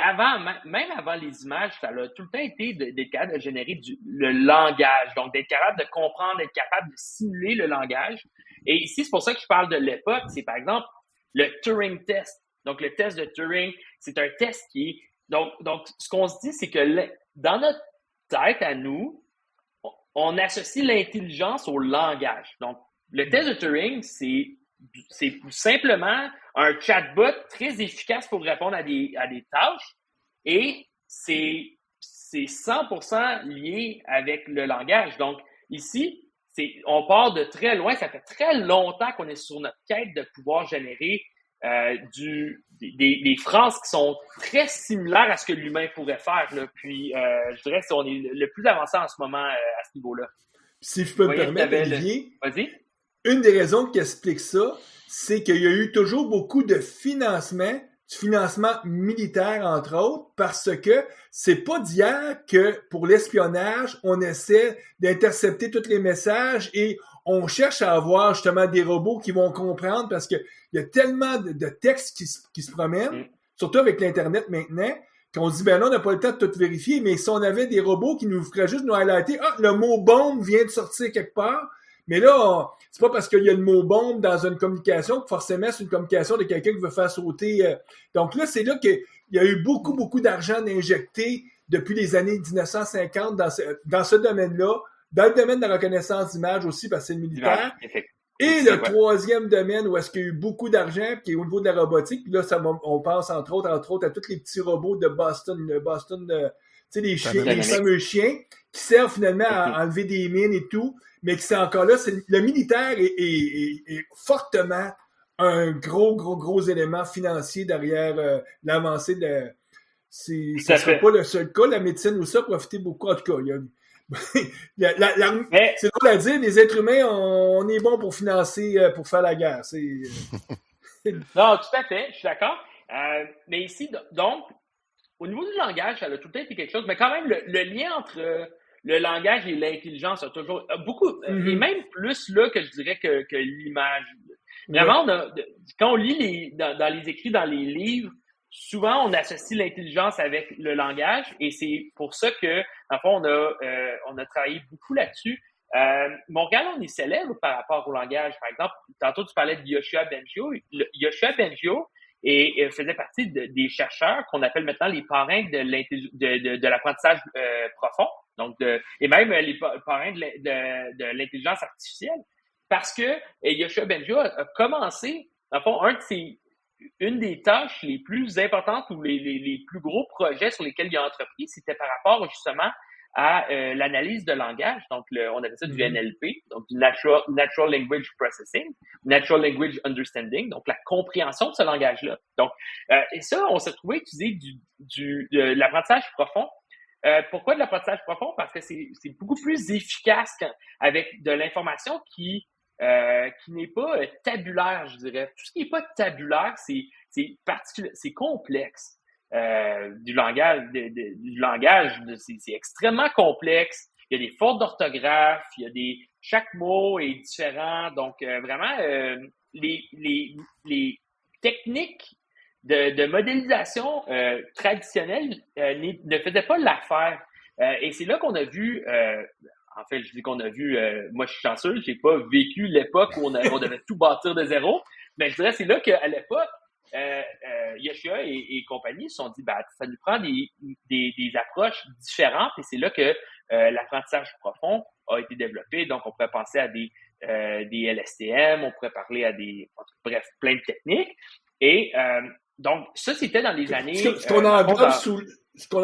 même avant les images, ça a tout le temps été d'être capable de générer le langage. Donc, d'être capable de comprendre, d'être capable de simuler le langage. Et ici, c'est pour ça que je parle de l'époque. C'est par exemple le Turing test. Donc, le test de Turing, c'est un test qui est Donc, ce qu'on se dit, c'est que dans notre tête à nous, on associe l'intelligence au langage. Donc, le test de Turing, c'est simplement un chatbot très efficace pour répondre à des tâches et c'est 100% lié avec le langage. Donc, ici, on part de très loin. Ça fait très longtemps qu'on est sur notre quête de pouvoir générer des phrases qui sont très similaires à ce que l'humain pourrait faire. Là. Puis, je dirais qu'on est le plus avancé en ce moment à ce niveau-là. Si je peux me permettre, Olivier, Vas-y. Une des raisons qui explique ça, c'est qu'il y a eu toujours beaucoup de financement, du financement militaire, entre autres, parce que c'est pas d'hier que, pour l'espionnage, on essaie d'intercepter tous les messages et on cherche à avoir justement des robots qui vont comprendre parce que il y a tellement de textes qui se promènent, surtout avec l'Internet maintenant, qu'on se dit, ben là, on n'a pas le temps de tout vérifier, mais si on avait des robots qui nous feraient juste nous highlighter, le mot bombe vient de sortir quelque part, mais là, c'est pas parce qu'il y a le mot bombe dans une communication que forcément c'est une communication de quelqu'un qui veut faire sauter. Donc là, c'est là qu'il y a eu beaucoup d'argent injecté depuis les années 1950 dans ce domaine-là, dans le domaine de la reconnaissance d'image aussi, parce que c'est le militaire. Et le troisième domaine où est-ce qu'il y a eu beaucoup d'argent, qui est au niveau de la robotique, puis là, on pense entre autres à tous les petits robots de Boston, tu sais, les chiens, les fameux chiens, qui servent finalement à enlever des mines et tout, mais que c'est encore là, le militaire est fortement un gros élément financier derrière l'avancée de ce ne sera pas le seul cas, la médecine aussi a profité beaucoup, en tout cas, c'est drôle à dire, les êtres humains, on est bon pour financer, pour faire la guerre. Non, tout à fait, je suis d'accord. Mais ici, donc, au niveau du langage, ça a tout le temps été quelque chose, mais quand même, le lien entre le langage et l'intelligence a toujours beaucoup, et même plus là que je dirais que l'image. Vraiment, quand on lit dans les écrits, dans les livres, souvent on associe l'intelligence avec le langage, et c'est pour ça que, en fond, on a travaillé beaucoup là-dessus. Montréal, on est célèbre par rapport au langage. Par exemple, tantôt tu parlais de Yoshua Bengio. Yoshua Bengio faisait partie des chercheurs qu'on appelle maintenant les parrains de l'apprentissage profond, donc et même les parrains de l'intelligence artificielle, parce que Yoshua Bengio a commencé, en fond, une des tâches les plus importantes ou les plus gros projets sur lesquels il a entrepris, c'était par rapport justement à l'analyse de langage. Donc, on appelle ça du NLP, donc du Natural Language Processing, Natural Language Understanding, donc la compréhension de ce langage-là. Donc, et ça, on s'est trouvé utiliser de l'apprentissage profond. Pourquoi de l'apprentissage profond? Parce que c'est beaucoup plus efficace avec de l'information qui n'est pas tabulaire, je dirais. Tout ce qui n'est pas tabulaire, c'est complexe. Du langage, c'est extrêmement complexe. Il y a des fautes d'orthographe, chaque mot est différent. Donc, vraiment, les techniques de modélisation traditionnelle ne faisaient pas l'affaire. Et c'est là qu'on a vu, en fait, je dis qu'on a vu, moi je suis chanceux, j'ai pas vécu l'époque où on devait tout bâtir de zéro, mais je dirais c'est là qu'à l'époque, Yoshua et compagnie se sont dit, ça nous prend des approches différentes, et c'est là que l'apprentissage profond a été développé. Donc, on pourrait penser à des LSTM, on pourrait parler à bref, plein de techniques. Et donc, ça, c'était dans les années... Ce qu'on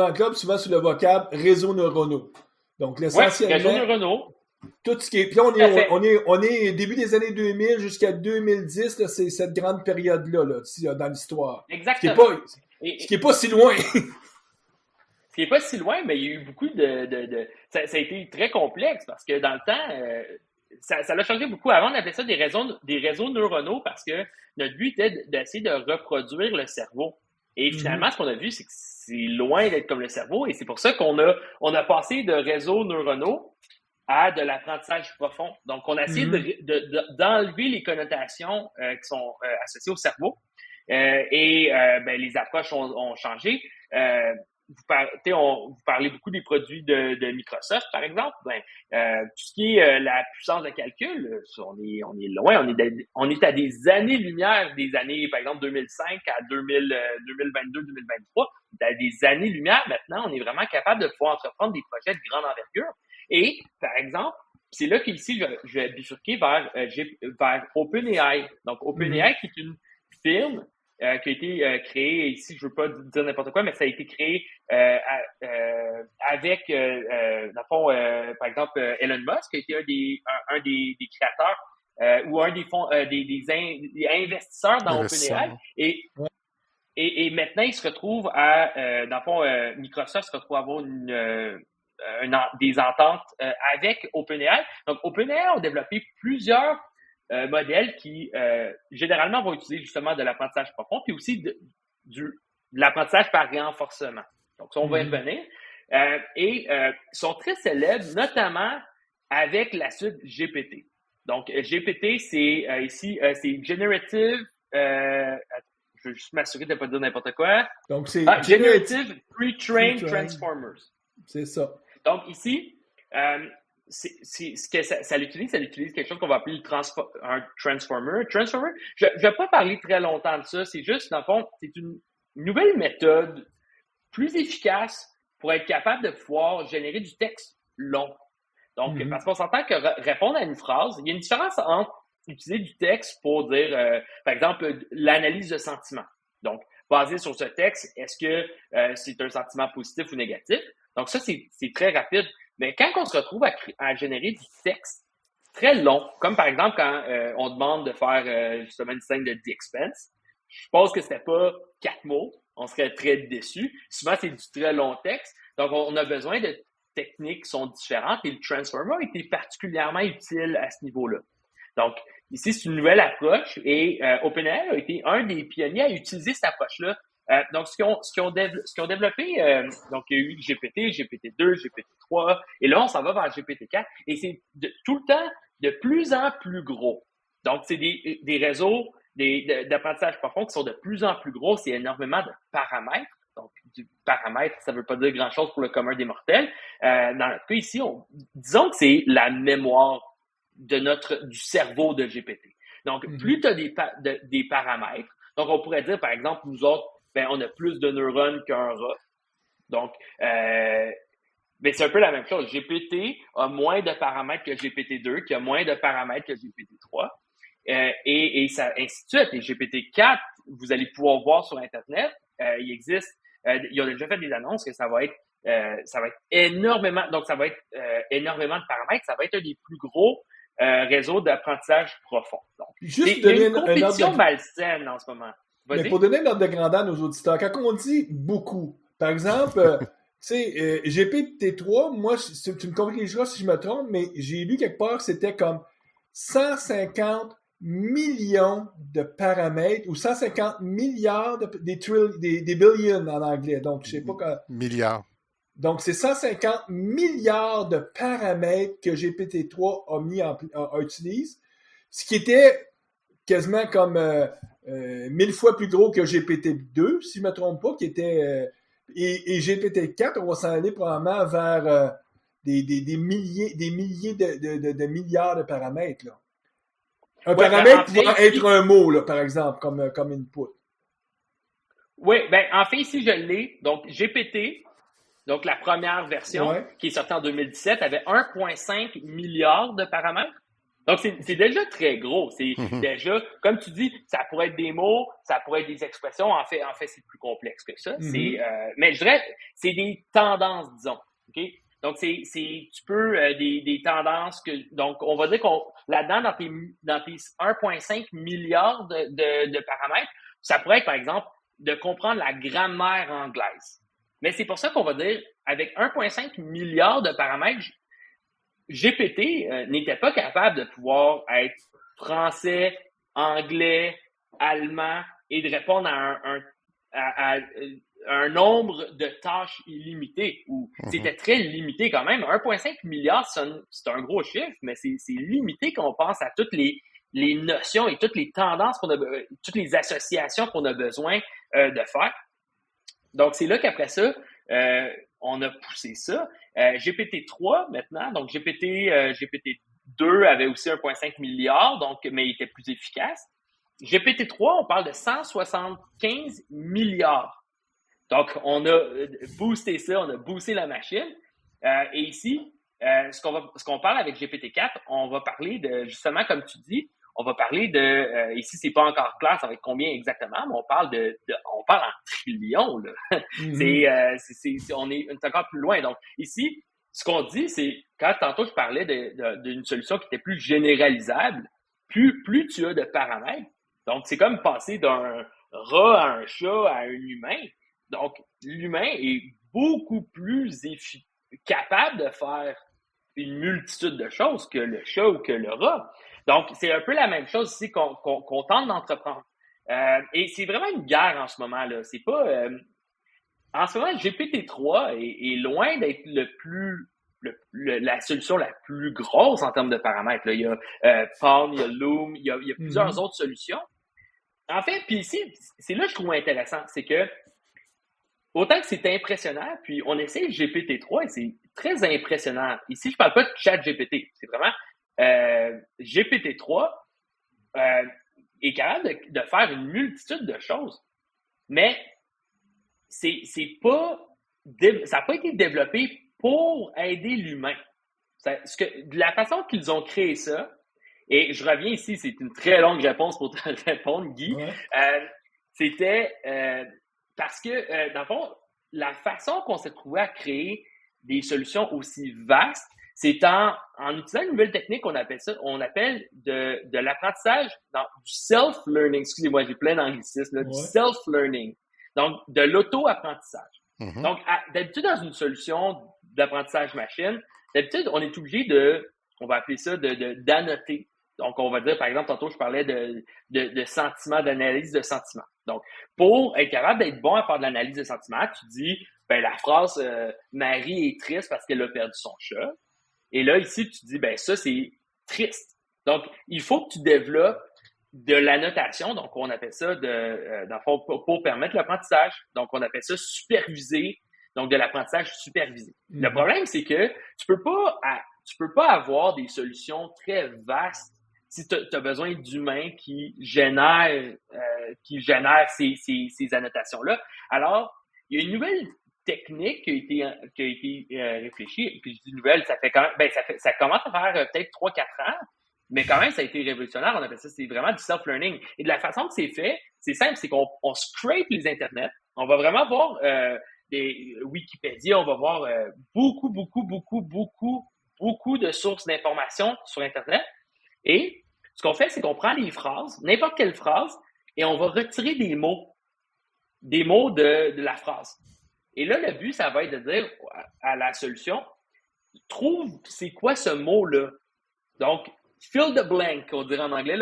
englobe souvent sous le vocable réseaux neuronaux. Donc, l'essentiellement... réseaux neuronaux. Tout ce qui est... Puis là, on est début des années 2000 jusqu'à 2010, là, c'est cette grande période-là, dans l'histoire. Exactement. Ce qui est pas si loin. Ce qui n'est pas si loin, mais il y a eu beaucoup ça a été très complexe parce que dans le temps, ça a changé beaucoup. Avant, on appelait ça des réseaux neuronaux parce que notre but était d'essayer de reproduire le cerveau. Et finalement, ce qu'on a vu, c'est que c'est loin d'être comme le cerveau, et c'est pour ça qu'on a passé de réseaux neuronaux à de l'apprentissage profond. Donc, on a essayé d'enlever les connotations qui sont associées au cerveau. Les approches ont changé. vous parlez beaucoup des produits de Microsoft, par exemple. Tout ce qui est la puissance de calcul, on est loin, on est à des années-lumière des années, par exemple, 2005 à 2022, 2023. À des années-lumière, maintenant, on est vraiment capable de pouvoir entreprendre des projets de grande envergure. Et, par exemple, c'est là qu'ici, je vais bifurquer vers OpenAI. Donc, OpenAI, qui est une firme qui a été créée, ici, je veux pas dire n'importe quoi, mais ça a été créé avec, dans le fond, par exemple, Elon Musk, qui a été un des créateurs ou un des fonds, des investisseurs dans OpenAI. Et maintenant, il se retrouve dans le fond, Microsoft se retrouve à avoir des ententes avec OpenAI. Donc, OpenAI a développé plusieurs modèles qui, généralement, vont utiliser justement de l'apprentissage profond, puis aussi de l'apprentissage par renforcement. Donc, ça, on va y revenir. Et sont très célèbres, notamment avec la suite GPT. Donc, GPT, c'est ici, c'est Generative... je veux juste m'assurer de ne pas dire n'importe quoi. Donc, c'est Generative Pre-trained Transformers. C'est ça. Donc, ici, ce que ça l'utilise quelque chose qu'on va appeler un transformer. Transformer, je ne vais pas parler très longtemps de ça. C'est juste, dans le fond, c'est une nouvelle méthode plus efficace pour être capable de pouvoir générer du texte long. Donc, parce qu'on s'entend que répondre à une phrase, il y a une différence entre utiliser du texte pour dire, par exemple, l'analyse de sentiments. Donc, basé sur ce texte, est-ce que c'est un sentiment positif ou négatif? Donc, ça, c'est très rapide. Mais quand on se retrouve à générer du texte très long, comme par exemple quand on demande de faire justement une scène de The Expanse, je pense que c'était pas 4 mots, on serait très déçus. Souvent, c'est du très long texte. Donc, on a besoin de techniques qui sont différentes et le Transformer a été particulièrement utile à ce niveau-là. Donc, ici, c'est une nouvelle approche et OpenAI a été un des pionniers à utiliser cette approche-là. Donc, ce qu'ils ont développé, donc il y a eu GPT, GPT-2, GPT-3, et là, on s'en va vers GPT-4, et c'est tout le temps de plus en plus gros. Donc, c'est des réseaux d'apprentissage profond qui sont de plus en plus gros, c'est énormément de paramètres. Donc, du paramètre, ça ne veut pas dire grand-chose pour le commun des mortels. Dans notre cas ici, disons que c'est la mémoire du cerveau de GPT. Donc, plus tu as des paramètres, donc on pourrait dire, par exemple, nous autres, on a plus de neurones qu'un rat. Donc, c'est un peu la même chose. GPT a moins de paramètres que GPT-2, qui a moins de paramètres que GPT-3. Et ça, ainsi de suite. Et GPT-4, vous allez pouvoir voir sur Internet, il existe, il a déjà fait des annonces que ça va être énormément, donc ça va être énormément de paramètres. Ça va être un des plus gros réseaux d'apprentissage profond. Donc, juste il y a une compétition malsaine en ce moment. Mais pour donner l'ordre de grandeur à nos auditeurs, quand on dit beaucoup, par exemple, tu sais, GPT-3, moi, tu me corrigeras si je me trompe, mais j'ai lu quelque part que c'était comme 150 millions de paramètres ou 150 milliards des billions en anglais. Donc, je sais pas quand... Milliards. Donc, c'est 150 milliards de paramètres que GPT-3 utilise, ce qui était quasiment comme 1000 fois plus gros que GPT-2, si je ne me trompe pas, qui était... et GPT-4, on va s'en aller probablement vers des milliers de milliards de paramètres. Là. Un paramètre pourrait être un mot, là, par exemple, comme input. Oui, en fait, ici, je l'ai. Donc, GPT, donc la première version, qui est sortie en 2017, avait 1,5 milliard de paramètres. Donc, c'est déjà très gros. C'est déjà, comme tu dis, ça pourrait être des mots, ça pourrait être des expressions. En fait, c'est plus complexe que ça. Mais je dirais, c'est des tendances, disons. OK? Donc, tu peux, des tendances donc, on va dire là-dedans, dans tes 1,5 milliard de paramètres, ça pourrait être, par exemple, de comprendre la grammaire anglaise. Mais c'est pour ça qu'on va dire, avec 1,5 milliard de paramètres, GPT n'était pas capable de pouvoir être français, anglais, allemand et de répondre à un nombre de tâches illimitées. C'était très limité quand même. 1,5 milliard, c'est un gros chiffre, mais c'est limité quand on pense à toutes les notions et toutes les tendances toutes les associations qu'on a besoin de faire. Donc, c'est là qu'après ça, on a poussé ça. GPT-3 maintenant, donc GPT-2 avait aussi 1,5 milliard, donc, mais il était plus efficace. GPT-3, on parle de 175 milliards. Donc, on a boosté ça, on a boosté la machine. Et ici, ce qu'on parle avec GPT-4, on va parler de, justement, comme tu dis, on va parler de, ici, c'est pas encore clair, ça va être combien exactement, mais on parle on parle en trillions, là. On est encore plus loin. Donc, ici, ce qu'on dit, c'est, quand tantôt je parlais d'une solution qui était plus généralisable, plus tu as de paramètres. Donc, c'est comme passer d'un rat à un chat à un humain. Donc, l'humain est beaucoup plus capable de faire une multitude de choses que le chat ou que le rat. Donc, c'est un peu la même chose ici qu'on tente d'entreprendre. Et c'est vraiment une guerre en ce moment, là. C'est pas... en ce moment, GPT-3 est loin d'être la solution la plus grosse en termes de paramètres, là. Il y a Palm, il y a Loom, il y a plusieurs autres solutions. En fait, puis ici, c'est là que je trouve intéressant, c'est que autant que c'est impressionnant, puis on essaie GPT-3 et c'est très impressionnant. Ici, je parle pas de ChatGPT, c'est vraiment GPT-3 est capable de faire une multitude de choses, mais ça n'a pas été développé pour aider l'humain. De la façon qu'ils ont créé ça, et je reviens ici, c'est une très longue réponse pour te répondre, Guy. Ouais. C'était parce que, dans le fond, la façon qu'on s'est trouvé à créer des solutions aussi vastes, c'est en utilisant une nouvelle technique qu'on appelle de l'apprentissage, du self-learning. Excusez-moi, j'ai plein d'anglicismes, du self-learning. Donc, de l'auto-apprentissage. Mm-hmm. Donc, d'habitude, dans une solution d'apprentissage machine, d'habitude, on est obligé on va appeler ça d'annoter. Donc, on va dire, par exemple, tantôt, je parlais de sentiments, d'analyse de sentiments. Donc, pour être capable d'être bon à faire de l'analyse de sentiments, tu dis, la phrase « Marie est triste parce qu'elle a perdu son chat ». Et là, ici, tu dis, ça, c'est triste. Donc, il faut que tu développes de l'annotation. Donc, on appelle ça, dans le fond, pour permettre l'apprentissage. Donc, on appelle ça supervisé. Donc, de l'apprentissage supervisé. Mm-hmm. Le problème, c'est que tu peux pas avoir des solutions très vastes si tu as besoin d'humains qui génèrent ces annotations-là. Alors, il y a une nouvelle technique qui a été réfléchie. Puis je dis nouvelle, ça fait quand même, ça commence à faire peut-être 3-4 ans, mais quand même, ça a été révolutionnaire. On appelle ça, c'est vraiment du self-learning. Et de la façon que c'est fait, c'est simple, c'est qu'on scrape les internets. On va vraiment voir des Wikipédia, on va voir beaucoup de sources d'informations sur Internet. Et ce qu'on fait, c'est qu'on prend les phrases, n'importe quelle phrase, et on va retirer des mots de la phrase. Et là, le but, ça va être de dire à la solution, trouve c'est quoi ce mot-là. Donc, fill the blank, on dirait en anglais,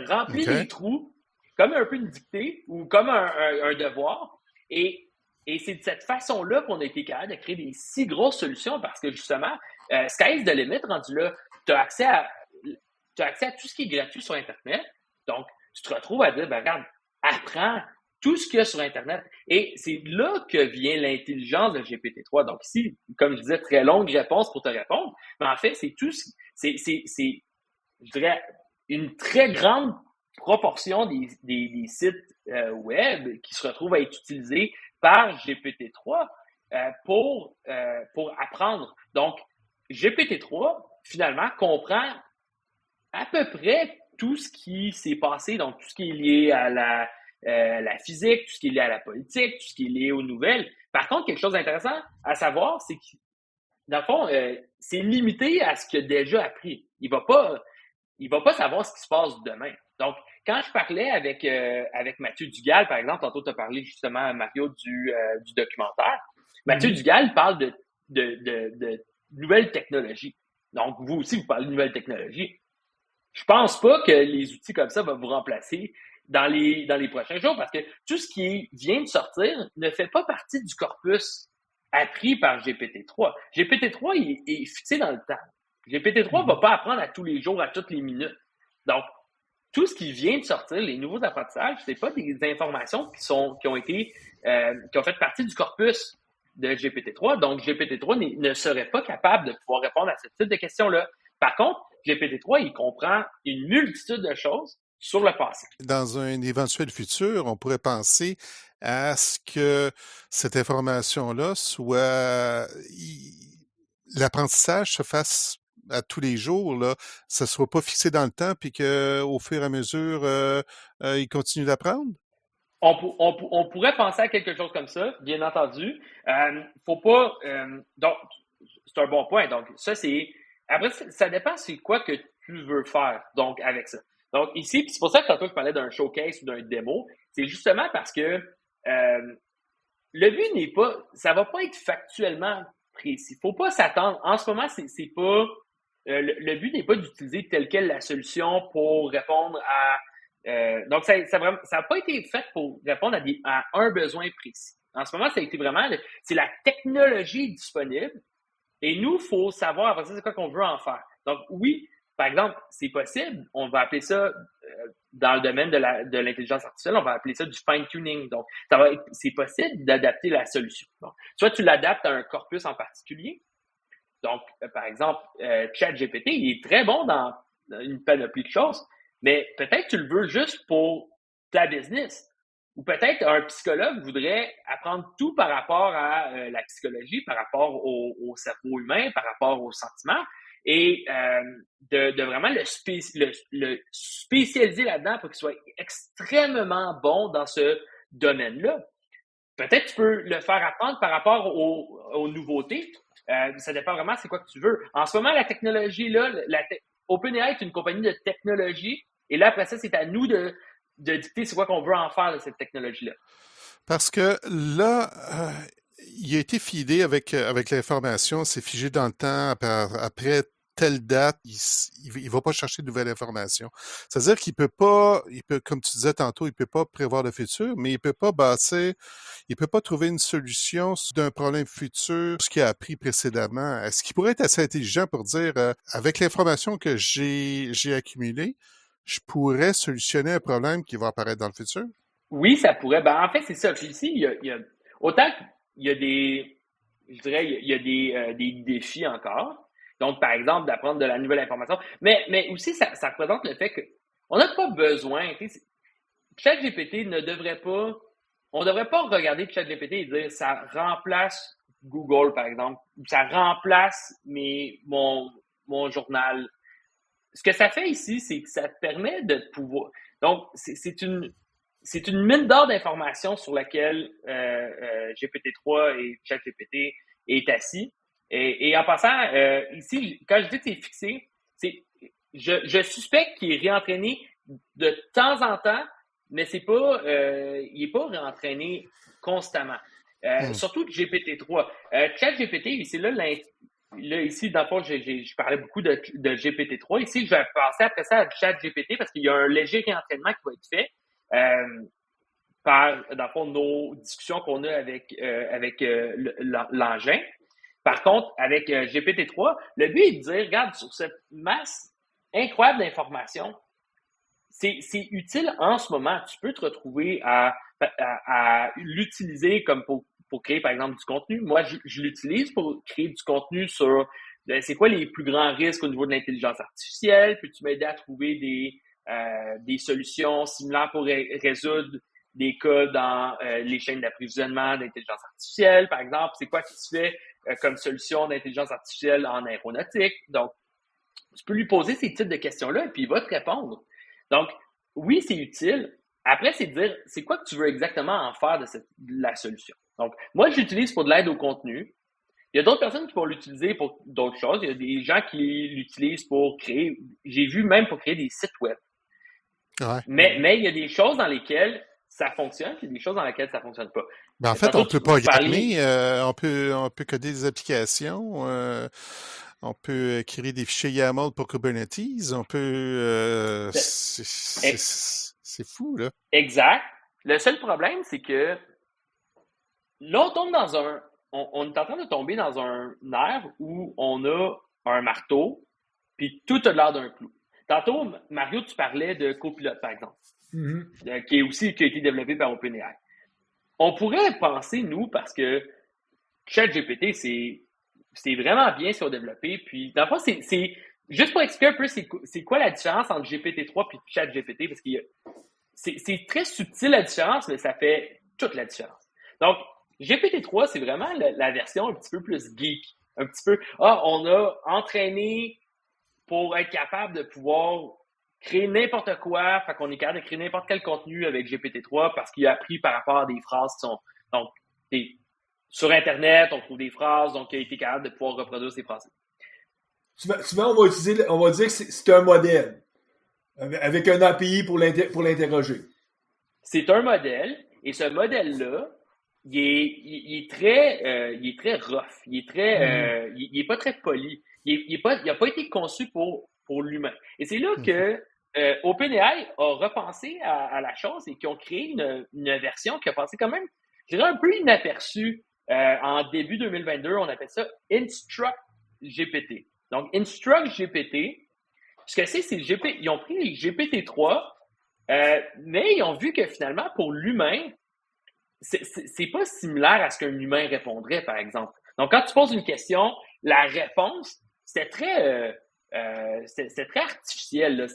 remplis les trous, comme un peu une dictée ou comme un devoir. Et c'est de cette façon-là qu'on a été capable de créer des si grosses solutions parce que justement, sky's the limit rendu là. Tu as accès à tout ce qui est gratuit sur Internet. Donc, tu te retrouves à dire, regarde, apprends tout ce qu'il y a sur Internet. Et c'est là que vient l'intelligence de GPT-3. Donc ici, comme je disais, très longue réponse pour te répondre. Mais en fait, c'est je dirais, une très grande proportion des sites web qui se retrouvent à être utilisés par GPT-3 pour apprendre. Donc, GPT-3, finalement, comprend à peu près tout ce qui s'est passé, donc tout ce qui est lié à la physique, tout ce qui est lié à la politique, tout ce qui est lié aux nouvelles. Par contre, quelque chose d'intéressant à savoir, c'est que, dans le fond, c'est limité à ce qu'il a déjà appris. Il va pas savoir ce qui se passe demain. Donc, quand je parlais avec Mathieu Dugal, par exemple, tantôt tu as parlé justement, Mario, du documentaire. Mathieu Dugal parle de nouvelles technologies. Donc, vous aussi, vous parlez de nouvelles technologies. Je pense pas que les outils comme ça vont vous remplacer dans les prochains jours parce que tout ce qui vient de sortir ne fait pas partie du corpus appris par GPT-3. GPT-3 est fixé dans le temps. GPT-3 va pas apprendre à tous les jours, à toutes les minutes. Donc, tout ce qui vient de sortir, les nouveaux apprentissages, c'est pas des informations qui ont fait partie du corpus de GPT-3. Donc, GPT-3 ne serait pas capable de pouvoir répondre à ce type de questions-là. Par contre, GPT-3, il comprend une multitude de choses sur le passé. Dans un éventuel futur, on pourrait penser à ce que cette information-là soit... l'apprentissage se fasse à tous les jours, là, ça ne soit pas fixé dans le temps, puis qu'au fur et à mesure, il continue d'apprendre? On pourrait penser à quelque chose comme ça, bien entendu. Faut pas... donc, c'est un bon point. Donc, ça, c'est... Après, ça dépend c'est quoi que tu veux faire, donc, avec ça. Donc, ici, c'est pour ça que tantôt, je parlais d'un showcase ou d'un démo. C'est justement parce que le but n'est pas... Ça va pas être factuellement précis. Faut pas s'attendre. En ce moment, c'est pas... le but n'est pas d'utiliser telle quelle la solution pour répondre à... donc, ça n'a pas été fait pour répondre à un besoin précis. En ce moment, ça a été vraiment... C'est la technologie disponible. Et nous, il faut savoir après ça, c'est quoi qu'on veut en faire. Donc, oui, par exemple, c'est possible. On va appeler ça, dans le domaine de l'intelligence artificielle, on va appeler ça du fine-tuning. Donc, c'est possible d'adapter la solution. Donc, soit tu l'adaptes à un corpus en particulier. Donc, par exemple, ChatGPT, il est très bon dans une panoplie de choses, mais peut-être tu le veux juste pour ta business. Ou peut-être un psychologue voudrait apprendre tout par rapport à la psychologie, par rapport au cerveau humain, par rapport aux sentiments, et de vraiment le spécialiser là-dedans pour qu'il soit extrêmement bon dans ce domaine-là. Peut-être tu peux le faire apprendre par rapport aux nouveautés. Ça dépend vraiment c'est quoi que tu veux. En ce moment, la technologie, là, OpenAI est une compagnie de technologie, et là, après ça, c'est à nous de dicter c'est quoi qu'on veut en faire de cette technologie-là. Parce que là, il a été fidé avec l'information, c'est figé dans le temps, après telle date, il va pas chercher de nouvelles informations. C'est-à-dire qu'il peut pas, comme tu disais tantôt, il peut pas prévoir le futur, mais il peut pas trouver une solution d'un problème futur, ce qu'il a appris précédemment. Est-ce qu'il pourrait être assez intelligent pour dire, avec l'information que j'ai accumulée, je pourrais solutionner un problème qui va apparaître dans le futur? Oui, ça pourrait. Ben, en fait, c'est ça. Puis ici, il y a autant qu'il y a des, je dirais, il y a des défis encore. Donc, par exemple, d'apprendre de la nouvelle information. Mais aussi, ça représente le fait qu'on n'a pas besoin. ChatGPT on ne devrait pas regarder ChatGPT et dire ça remplace Google, par exemple, ou ça remplace mon journal. Ce que ça fait ici, c'est que ça te permet de pouvoir... Donc, c'est une mine d'or d'informations sur laquelle GPT-3 et ChatGPT est assis. Et en passant, ici, quand je dis que c'est fixé, je suspecte qu'il est réentraîné de temps en temps, mais il n'est pas réentraîné constamment. Surtout GPT-3. ChatGPT, c'est là, ici, dans le fond, je parlais beaucoup de GPT-3. Ici, je vais passer après ça à ChatGPT parce qu'il y a un léger réentraînement qui va être fait par, dans le fond, nos discussions qu'on a avec l'engin. Par contre, avec GPT-3, le but est de dire, regarde, sur cette masse incroyable d'informations, c'est utile en ce moment. Tu peux te retrouver à l'utiliser comme pour créer, par exemple, du contenu. Moi, je l'utilise pour créer du contenu sur c'est quoi les plus grands risques au niveau de l'intelligence artificielle. Peux-tu m'aider à trouver des solutions similaires pour résoudre des cas dans les chaînes d'approvisionnement d'intelligence artificielle, par exemple? C'est quoi qui se fait comme solution d'intelligence artificielle en aéronautique? Donc, tu peux lui poser ces types de questions-là et puis il va te répondre. Donc, oui, c'est utile. Après, c'est de dire, c'est quoi que tu veux exactement en faire de la solution? Donc, moi, je l'utilise pour de l'aide au contenu. Il y a d'autres personnes qui vont l'utiliser pour d'autres choses. Il y a des gens qui l'utilisent pour créer, j'ai vu même pour créer des sites web. Ouais. Mais il y a des choses dans lesquelles ça fonctionne, puis des choses dans lesquelles ça fonctionne pas. Ben en fait, on peut programmer, on peut coder des applications, on peut créer des fichiers YAML pour Kubernetes, on peut... c'est fou, là. Exact. Le seul problème, c'est que là, on tombe on est en train de tomber dans un air où on a un marteau, puis tout a l'air d'un clou. Tantôt, Mario, tu parlais de Copilot, par exemple, qui a été développé par OpenAI. On pourrait penser, nous, parce que ChatGPT, c'est vraiment bien ce qu'ils ont développé. Puis, dans le fond, c'est juste pour expliquer un peu c'est quoi la différence entre GPT-3 et ChatGPT, parce que c'est très subtil la différence, mais ça fait toute la différence. Donc, GPT-3, c'est vraiment la version un petit peu plus geek. Un petit peu, on a entraîné pour être capable de pouvoir créer n'importe quoi, fait qu'on est capable de créer n'importe quel contenu avec GPT-3 parce qu'il a appris par rapport à des phrases qui sont... Donc, sur Internet, on trouve des phrases, donc il a été capable de pouvoir reproduire ces phrases. Souvent, on va dire que c'est un modèle avec un API pour l'interroger. C'est un modèle, et ce modèle-là, il est très rough, il est pas très poli, il a pas été conçu pour l'humain. Et c'est là que OpenAI a repensé à la chose et qu'ils ont créé une version qui a passé quand même, je dirais, un peu inaperçue en début 2022. On appelle ça Instruct GPT. Donc, Instruct GPT, ce que c'est ils ont pris les GPT-3, mais ils ont vu que finalement, pour l'humain, c'est pas similaire à ce qu'un humain répondrait, par exemple. Donc, quand tu poses une question, la réponse, c'était très artificiel, là.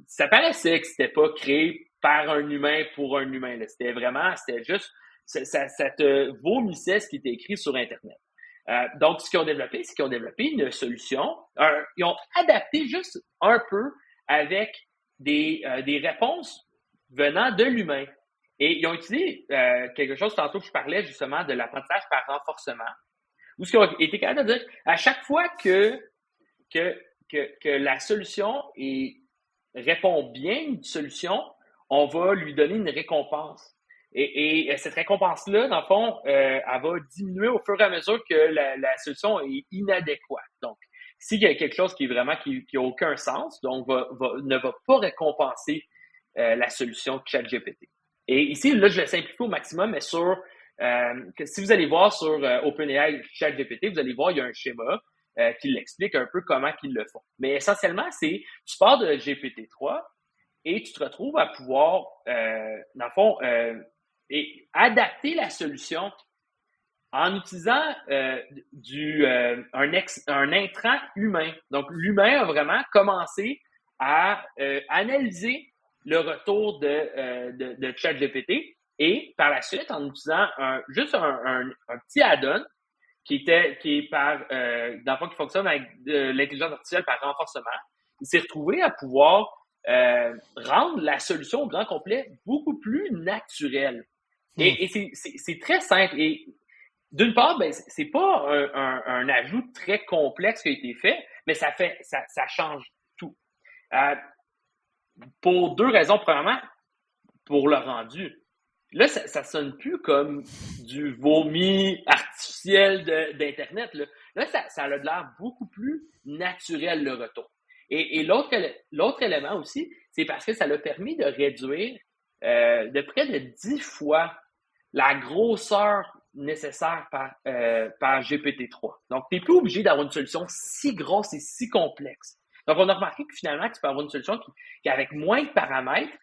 Ça paraissait que c'était pas créé par un humain pour un humain, là. C'était juste, ça te vomissait ce qui était écrit sur Internet. Donc, ce qu'ils ont développé, c'est qu'ils ont développé une solution. Ils ont adapté juste un peu avec des réponses venant de l'humain. Et ils ont utilisé quelque chose, tantôt que je parlais justement de l'apprentissage par renforcement, où ce qu'ils ont été capables de dire, à chaque fois que la solution répond bien à une solution, on va lui donner une récompense. Et cette récompense-là, dans le fond, elle va diminuer au fur et à mesure que la solution est inadéquate. Donc, s'il y a quelque chose qui est vraiment qui a aucun sens, donc ne va pas récompenser la solution ChatGPT. Et ici, là, je le simplifie au maximum, mais que si vous allez voir sur OpenAI ChatGPT, vous allez voir, il y a un schéma qui l'explique un peu comment ils le font. Mais essentiellement, tu pars de GPT-3 et tu te retrouves à pouvoir, dans le fond, adapter la solution en utilisant un intrant humain. Donc, l'humain a vraiment commencé à analyser le retour de ChatGPT et par la suite, en utilisant juste un petit add-on qui fonctionne avec de l'intelligence artificielle par renforcement, il s'est retrouvé à pouvoir rendre la solution au grand complet beaucoup plus naturelle. Et c'est très simple. Et d'une part, c'est pas un ajout très complexe qui a été fait, mais ça change tout. Pour deux raisons. Premièrement, pour le rendu. Là, ça sonne plus comme du vomi artificiel d'Internet. Là, ça a l'air beaucoup plus naturel, le retour. Et l'autre élément aussi, c'est parce que ça l'a permis de réduire de près de 10 fois la grosseur nécessaire par GPT-3. Donc, tu n'es plus obligé d'avoir une solution si grosse et si complexe. Donc, on a remarqué que finalement, tu peux avoir une solution qui avec moins de paramètres,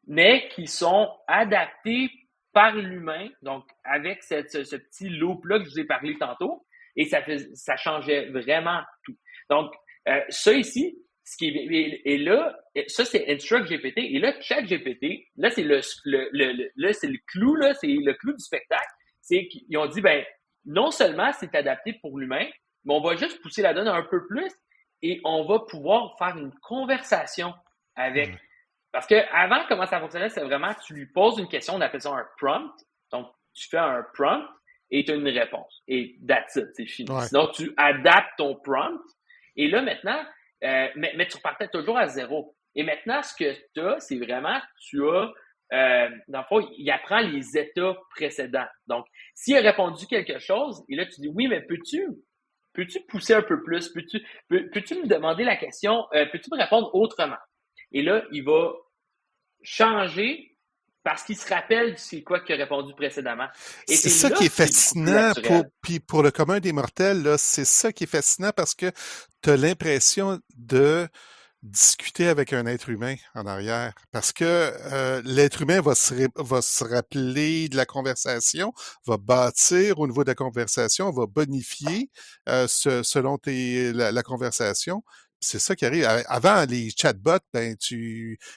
mais qui sont adaptés par l'humain, donc avec ce petit loop-là que je vous ai parlé tantôt, et ça changeait vraiment tout. Donc, ça ici, et là, ça c'est Instruct GPT, et là, ChatGPT, là c'est le clou, là, c'est le clou du spectacle, c'est qu'ils ont dit, non seulement c'est adapté pour l'humain, mais on va juste pousser la donne un peu plus, et on va pouvoir faire une conversation avec. Parce que avant, comment ça fonctionnait, c'est vraiment, tu lui poses une question, on appelle ça un prompt. Donc, tu fais un prompt et tu as une réponse. Et that's it, c'est fini. Ouais. Sinon, tu adaptes ton prompt. Et là, maintenant, mais tu repartais toujours à zéro. Et maintenant, ce que tu as, c'est vraiment, dans le fond, il apprend les états précédents. Donc, s'il a répondu quelque chose, et là, tu dis, oui, mais peux-tu pousser un peu plus? Peux-tu me demander la question? Peux-tu me répondre autrement? Et là, il va changer parce qu'il se rappelle c'est quoi qu'il a répondu précédemment. Et c'est ça qui est fascinant pour le commun des mortels. Là, c'est ça qui est fascinant parce que tu as l'impression de discuter avec un être humain en arrière. Parce que l'être humain va se rappeler de la conversation, va bâtir au niveau de la conversation, va bonifier selon la conversation. C'est ça qui arrive. Avant, les chatbots, ben,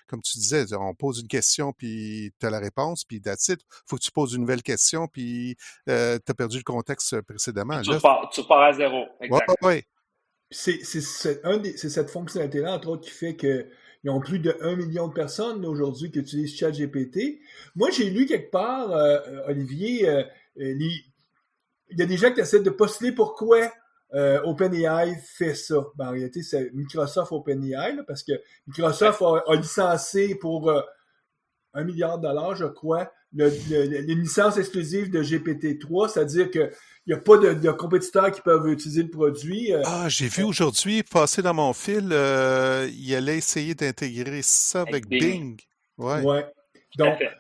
comme tu disais, on pose une question, puis tu as la réponse, puis that's it. Faut que tu poses une nouvelle question, puis tu as perdu le contexte précédemment. Puis Là, tu repars à zéro. ouais, Exact. ouais. C'est cette fonctionnalité-là, entre autres, qui fait qu'ils ont plus de 1 million de personnes là, aujourd'hui qui utilisent ChatGPT. Moi, j'ai lu quelque part, Olivier, il y a des gens qui essaient de postuler pourquoi OpenAI fait ça. Ben, en réalité, c'est Microsoft OpenAI, là, parce que Microsoft a licencié pour 1 milliard de dollars, je crois, une licence exclusive de GPT-3, c'est-à-dire que il n'y a pas de compétiteurs qui peuvent utiliser le produit. Ah, j'ai vu aujourd'hui passer dans mon fil, il allait essayer d'intégrer ça avec Bing. Ouais. Ouais. Tout à Donc, fait.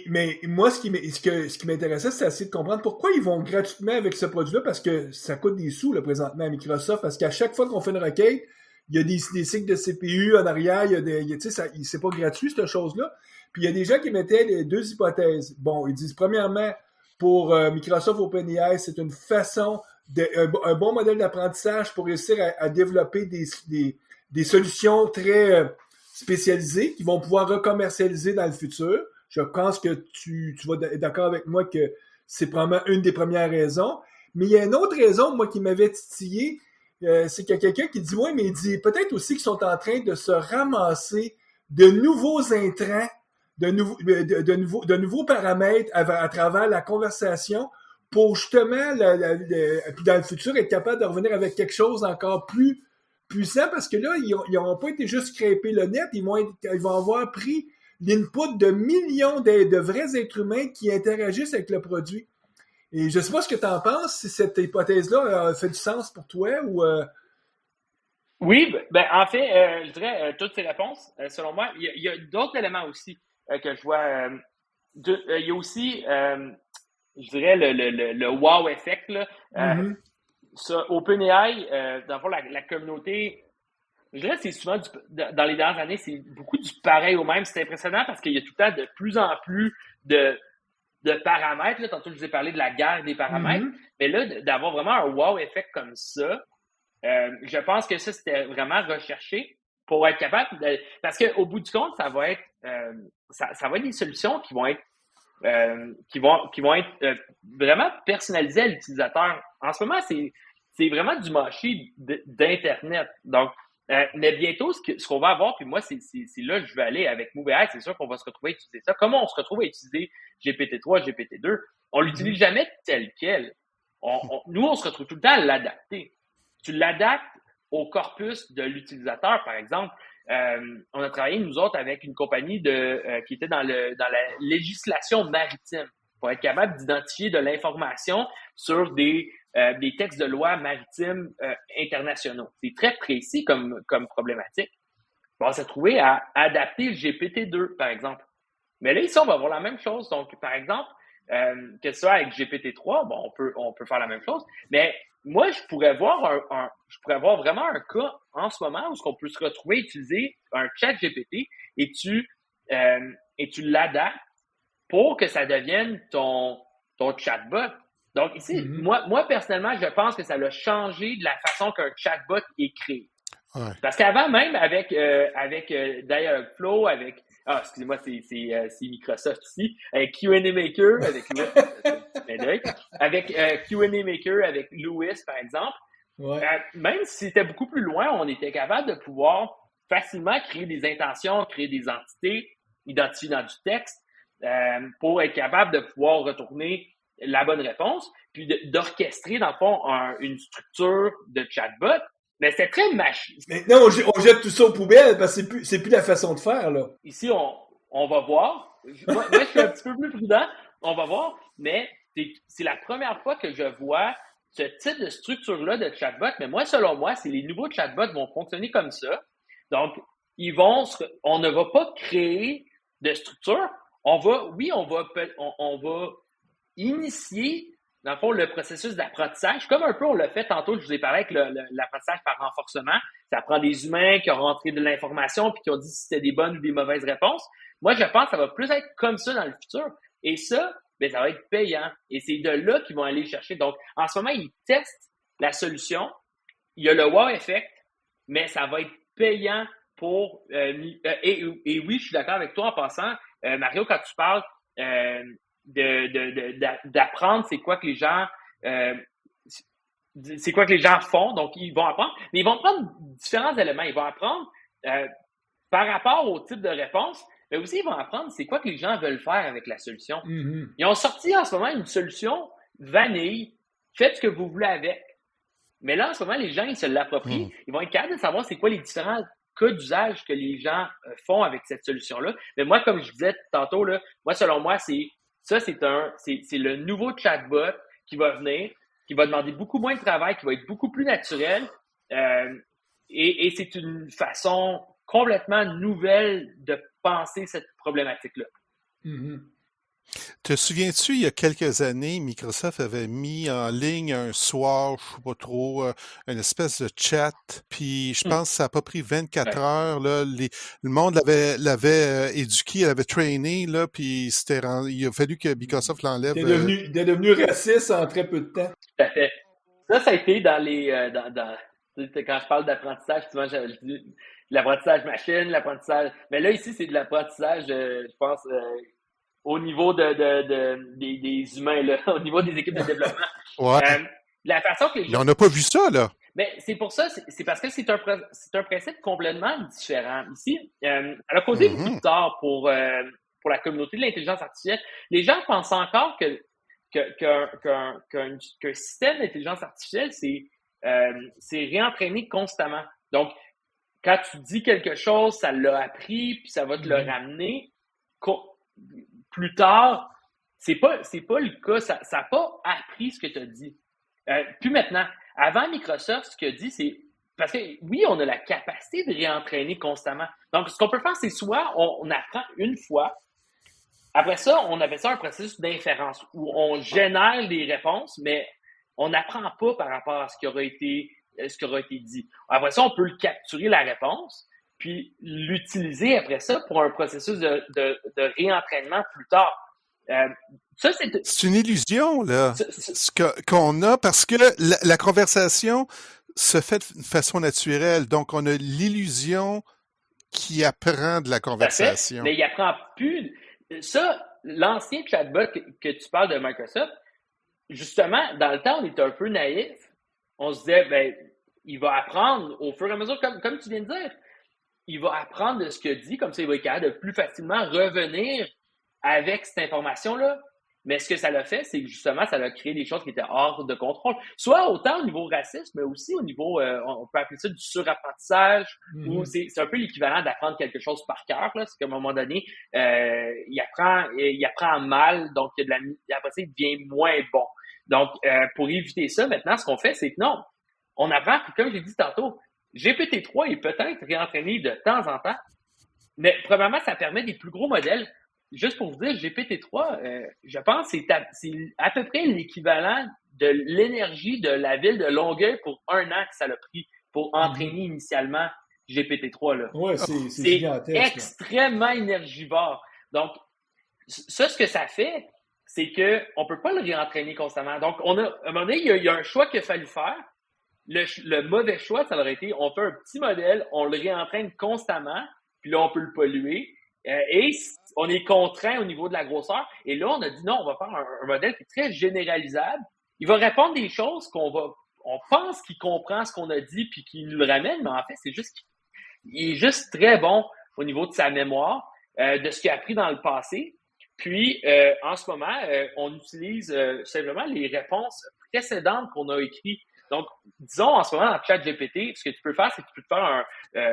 mais moi, ce qui m'intéressait, c'est essayer de comprendre pourquoi ils vont gratuitement avec ce produit-là, parce que ça coûte des sous, là, présentement, à Microsoft, parce qu'à chaque fois qu'on fait une requête, il y a des cycles de CPU en arrière, c'est pas gratuit, cette chose-là. Puis il y a des gens qui mettaient les deux hypothèses. Bon, ils disent, premièrement, pour Microsoft OpenAI, c'est une façon, un bon modèle d'apprentissage pour réussir à développer des solutions très spécialisées qui vont pouvoir recommercialiser dans le futur. Je pense que tu vas être d'accord avec moi que c'est probablement une des premières raisons. Mais il y a une autre raison, moi, qui m'avait titillé, c'est qu'il y a quelqu'un qui dit, oui, mais il dit peut-être aussi qu'ils sont en train de se ramasser de nouveaux intrants, de nouveaux paramètres à travers la conversation pour justement, puis dans le futur, être capable de revenir avec quelque chose encore plus puissant parce que là, ils n'auront pas été juste scraper le net, ils vont avoir pris l'input de millions de vrais êtres humains qui interagissent avec le produit. Et je ne sais pas ce que tu en penses, si cette hypothèse-là fait du sens pour toi ou... Oui, ben, en fait, je dirais toutes ces réponses. Selon moi, il y a d'autres éléments aussi que je vois. Il y a aussi, je dirais, le wow effect. Là. Ça, OpenAI, dans le fond, la communauté, je dirais que c'est souvent, dans les dernières années, c'est beaucoup du pareil au même. C'est impressionnant parce qu'il y a tout le temps de plus en plus de paramètres. Là. Tantôt, je vous ai parlé de la guerre des paramètres. Mais là, d'avoir vraiment un wow effect comme ça, je pense que ça, c'était vraiment recherché pour être capable de... Parce qu'au bout du compte, ça va être des solutions qui vont être vraiment personnalisées à l'utilisateur. En ce moment, c'est vraiment du marché d'Internet. Donc, mais bientôt, ce qu'on va avoir, puis moi, c'est là que je veux aller avec MoveAI, c'est sûr qu'on va se retrouver à utiliser ça. Comment on se retrouve à utiliser GPT-3, GPT-2? On l'utilise jamais tel quel. Nous, on se retrouve tout le temps à l'adapter. Tu l'adaptes au corpus de l'utilisateur, par exemple. On a travaillé, nous autres, avec une compagnie qui était dans la législation maritime pour être capable d'identifier de l'information sur des textes de loi maritimes internationaux. C'est très précis comme problématique. On va se retrouver à adapter le GPT-2, par exemple. Mais là, ici, on va avoir la même chose. Donc, par exemple, que ce soit avec GPT-3, bon, on peut faire la même chose. Mais moi, je pourrais voir vraiment un cas en ce moment où on peut se retrouver à utiliser un chat GPT et tu l'adaptes pour que ça devienne ton chatbot. Donc ici, moi personnellement, je pense que ça a changé de la façon qu'un chatbot est créé. Ouais. Parce qu'avant même, avec Dialogflow, excusez-moi, c'est Microsoft ici, avec Q&A Maker, avec Q&A Maker, avec Louis, par exemple, même si c'était beaucoup plus loin, on était capable de pouvoir facilement créer des intentions, créer des entités, identifier dans du texte, pour être capable de pouvoir retourner la bonne réponse, puis d'orchestrer, dans le fond, une structure de chatbot. Mais c'est très machine. Maintenant, on jette tout ça aux poubelles parce que c'est plus la façon de faire, là. Ici, on va voir. Moi, je suis un petit peu plus prudent. On va voir. Mais c'est la première fois que je vois ce type de structure-là de chatbot. Mais moi, selon moi, c'est les nouveaux chatbots vont fonctionner comme ça. Donc, on ne va pas créer de structure. On va initier dans le fond, le processus d'apprentissage, comme un peu on l'a fait tantôt, je vous ai parlé avec l'apprentissage par renforcement. Ça prend des humains qui ont rentré de l'information puis qui ont dit si c'était des bonnes ou des mauvaises réponses. Moi, je pense que ça va plus être comme ça dans le futur. Et ça, ben, ça va être payant. Et c'est de là qu'ils vont aller chercher. Donc, en ce moment, ils testent la solution. Il y a le wow effect, mais ça va être payant pour... et oui, je suis d'accord avec toi en passant. Mario, quand tu parles d'apprendre c'est quoi que les gens font, donc ils vont apprendre, mais ils vont prendre différents éléments. Ils vont apprendre par rapport au type de réponse, mais aussi ils vont apprendre c'est quoi que les gens veulent faire avec la solution. Mm-hmm. Ils ont sorti en ce moment une solution vanille, faites ce que vous voulez avec. Mais là, en ce moment, les gens, ils se l'approprient. Ils vont être capables de savoir c'est quoi les différents cas d'usage que les gens font avec cette solution-là. Mais moi, comme je disais tantôt, là, moi, selon moi, c'est le nouveau chatbot qui va venir, qui va demander beaucoup moins de travail, qui va être beaucoup plus naturel. Et c'est une façon complètement nouvelle de penser cette problématique-là. Mm-hmm. Te souviens-tu, il y a quelques années, Microsoft avait mis en ligne un soir, je sais pas trop, une espèce de chat, puis je pense que ça n'a pas pris 24 heures, là, le monde l'avait éduqué, l'avait trainé, là, puis il a fallu que Microsoft l'enlève. Il est devenu raciste en très peu de temps. Tout à fait. Ça a été dans les... quand je parle d'apprentissage, souvent je dis l'apprentissage machine, l'apprentissage... Mais là, ici, c'est de l'apprentissage, je pense... au niveau des humains, là, au niveau des équipes de développement. Ouais. La façon que les gens... On n'a pas vu ça, là. Mais c'est pour ça, c'est parce que c'est un principe complètement différent. Ici, elle a causé beaucoup de tort pour la communauté de l'intelligence artificielle. Les gens pensent encore qu'un système d'intelligence artificielle, c'est réentraîné constamment. Donc, quand tu dis quelque chose, ça l'a appris, puis ça va te le ramener. Plus tard, c'est pas le cas. Ça n'a pas appris ce que tu as dit. Puis maintenant, avant Microsoft, ce qu'il a dit, c'est parce que oui, on a la capacité de réentraîner constamment. Donc, ce qu'on peut faire, c'est soit on apprend une fois. Après ça, on appelle ça un processus d'inférence où on génère des réponses, mais on n'apprend pas par rapport à ce qui aura été dit. Après ça, on peut capturer la réponse, puis l'utiliser après ça pour un processus de réentraînement plus tard. Ça, c'est une illusion, là, qu'on a, parce que la conversation se fait de façon naturelle. Donc, on a l'illusion qui apprend de la conversation. Mais il apprend plus. Ça, l'ancien chatbot que tu parles de Microsoft, justement, dans le temps, on était un peu naïf. On se disait, ben, il va apprendre au fur et à mesure, comme tu viens de dire. Il va apprendre de ce qu'il dit, comme ça, il va être capable de plus facilement revenir avec cette information-là. Mais ce que ça l'a fait, c'est que justement, ça a créé des choses qui étaient hors de contrôle. Soit autant au niveau raciste, mais aussi au niveau, on peut appeler ça du surapprentissage, où c'est un peu l'équivalent d'apprendre quelque chose par cœur. C'est qu'à un moment donné, il apprend mal, donc après ça, il devient moins bon. Donc, pour éviter ça, maintenant, ce qu'on fait, c'est que non, on apprend, puis comme j'ai dit tantôt, GPT-3 est peut-être réentraîné de temps en temps, mais probablement, ça permet des plus gros modèles. Juste pour vous dire, GPT-3, je pense que c'est à peu près l'équivalent de l'énergie de la ville de Longueuil pour 1 an que ça l'a pris pour entraîner initialement GPT-3. Là. Ouais, c'est extrêmement énergivore. Donc, ça, ce que ça fait, c'est qu'on ne peut pas le réentraîner constamment. Donc, à un moment donné, il y a un choix qu'il a fallu faire. Le mauvais choix, ça aurait été, on fait un petit modèle, on le réentraîne constamment, puis là, on peut le polluer. Et on est contraint au niveau de la grosseur. Et là, on a dit non, on va faire un modèle qui est très généralisable. Il va répondre des choses on pense qu'il comprend ce qu'on a dit puis qu'il nous le ramène, mais en fait, c'est juste qu'il est juste très bon au niveau de sa mémoire, de ce qu'il a appris dans le passé. Puis, en ce moment, on utilise simplement les réponses précédentes qu'on a écrites. Donc, disons, en ce moment, dans ChatGPT, ce que tu peux faire, c'est que tu peux te faire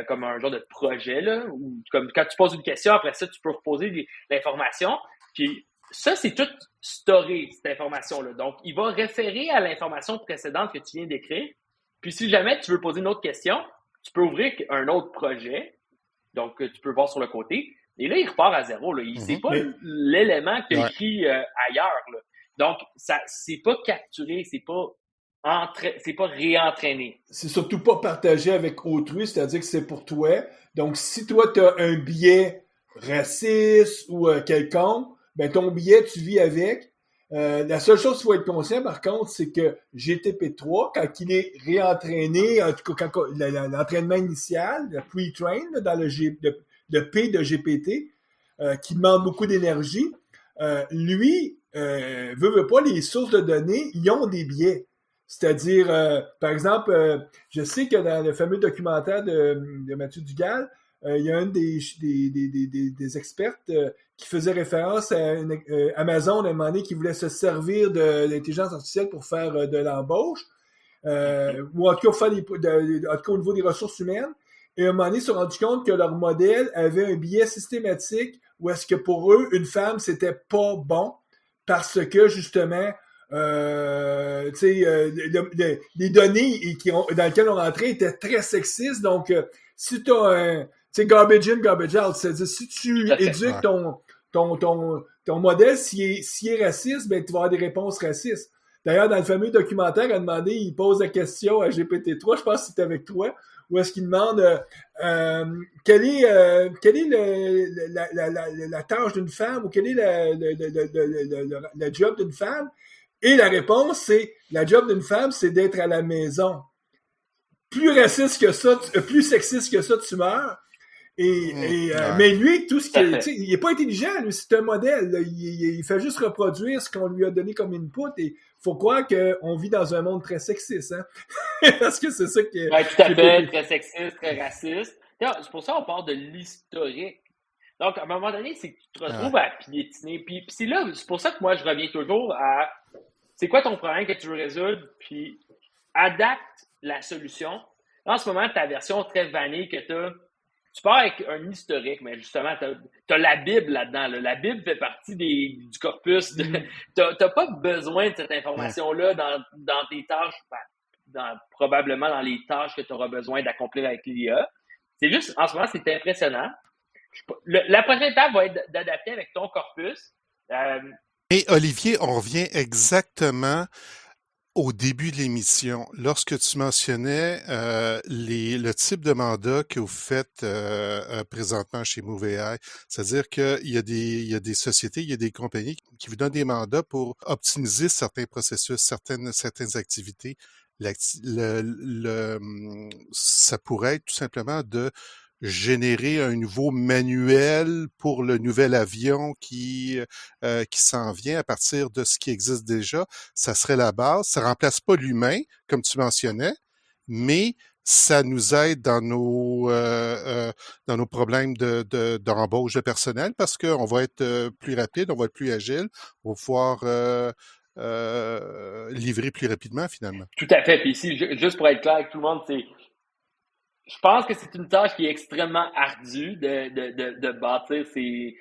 comme un genre de projet, là, où comme quand tu poses une question, après ça, tu peux reposer l'information. Puis ça, c'est tout storé, cette information-là. Donc, il va référer à l'information précédente que tu viens d'écrire. Puis si jamais tu veux poser une autre question, tu peux ouvrir un autre projet. Donc, tu peux voir sur le côté. Et là, il repart à zéro. Là. Il ne sait pas l'élément qu'il a écrit ailleurs. Là. Donc, ça, c'est pas capturé, c'est pas réentraîné. C'est surtout pas partagé avec autrui, c'est-à-dire que c'est pour toi. Donc, si toi, tu as un biais raciste ou quelconque, ben ton biais, tu vis avec. La seule chose qu'il faut être conscient, par contre, c'est que GTP3, quand il est réentraîné, en tout cas, quand l'entraînement initial, le pre-train, dans le P de GPT, qui demande beaucoup d'énergie, lui, veut pas, les sources de données, ils ont des biais. C'est-à-dire, par exemple, je sais que dans le fameux documentaire de Mathieu Dugal, il y a un des expertes qui faisait référence à Amazon à un moment donné qui voulait se servir de l'intelligence artificielle pour faire de l'embauche, ou en tout cas, en tout cas au niveau des ressources humaines. Et à un moment donné, ils se sont rendus compte que leur modèle avait un biais systématique où est-ce que pour eux, une femme, c'était pas bon parce que justement, les données dans lesquelles on rentrait étaient très sexistes. Donc, si tu as un garbage in, garbage out, c'est-à-dire si tu éduques ton modèle, s'il est raciste, ben tu vas avoir des réponses racistes. D'ailleurs, dans le fameux documentaire, il a demandé, il pose la question à GPT-3, je pense que c'était avec toi, où est-ce qu'il demande quelle est la tâche d'une femme ou quel est le job d'une femme. Et la réponse, c'est la job d'une femme, c'est d'être à la maison. Plus raciste que ça, plus sexiste que ça, tu meurs. Mais lui, tout ce il est pas intelligent, lui, c'est un modèle. Là. Il fait juste reproduire ce qu'on lui a donné comme input et faut croire qu'on vit dans un monde très sexiste, hein? Parce que c'est ça qui est. Ouais, tout à fait, très sexiste, très raciste. C'est pour ça qu'on parle de l'historique. Donc, à un moment donné, c'est que tu te retrouves à piétiner. Puis c'est là, c'est pour ça que moi, je reviens toujours à c'est quoi ton problème que tu veux résoudre, puis adapte la solution. Là, en ce moment, ta version très vanille que tu pars avec un historique, mais justement, t'as la Bible là-dedans. Là. La Bible fait partie du corpus. T'as pas besoin de cette information-là dans tes tâches, probablement dans les tâches que tu auras besoin d'accomplir avec l'IA. C'est juste, en ce moment, c'est impressionnant. La prochaine étape va être d'adapter avec ton corpus. Et Olivier, on revient exactement au début de l'émission, lorsque tu mentionnais le type de mandat que vous faites présentement chez MoveAI, c'est-à-dire qu'il y a des sociétés, il y a des compagnies qui vous donnent des mandats pour optimiser certains processus, certaines activités. Ça pourrait être tout simplement de générer un nouveau manuel pour le nouvel avion qui s'en vient à partir de ce qui existe déjà. Ça serait la base. Ça remplace pas l'humain, comme tu mentionnais, mais ça nous aide dans nos problèmes d'embauche de personnel parce qu'on va être plus rapide, on va être plus agile, on va pouvoir livrer plus rapidement finalement. Tout à fait. Puis ici, juste pour être clair avec tout le monde, je pense que c'est une tâche qui est extrêmement ardue de bâtir ces.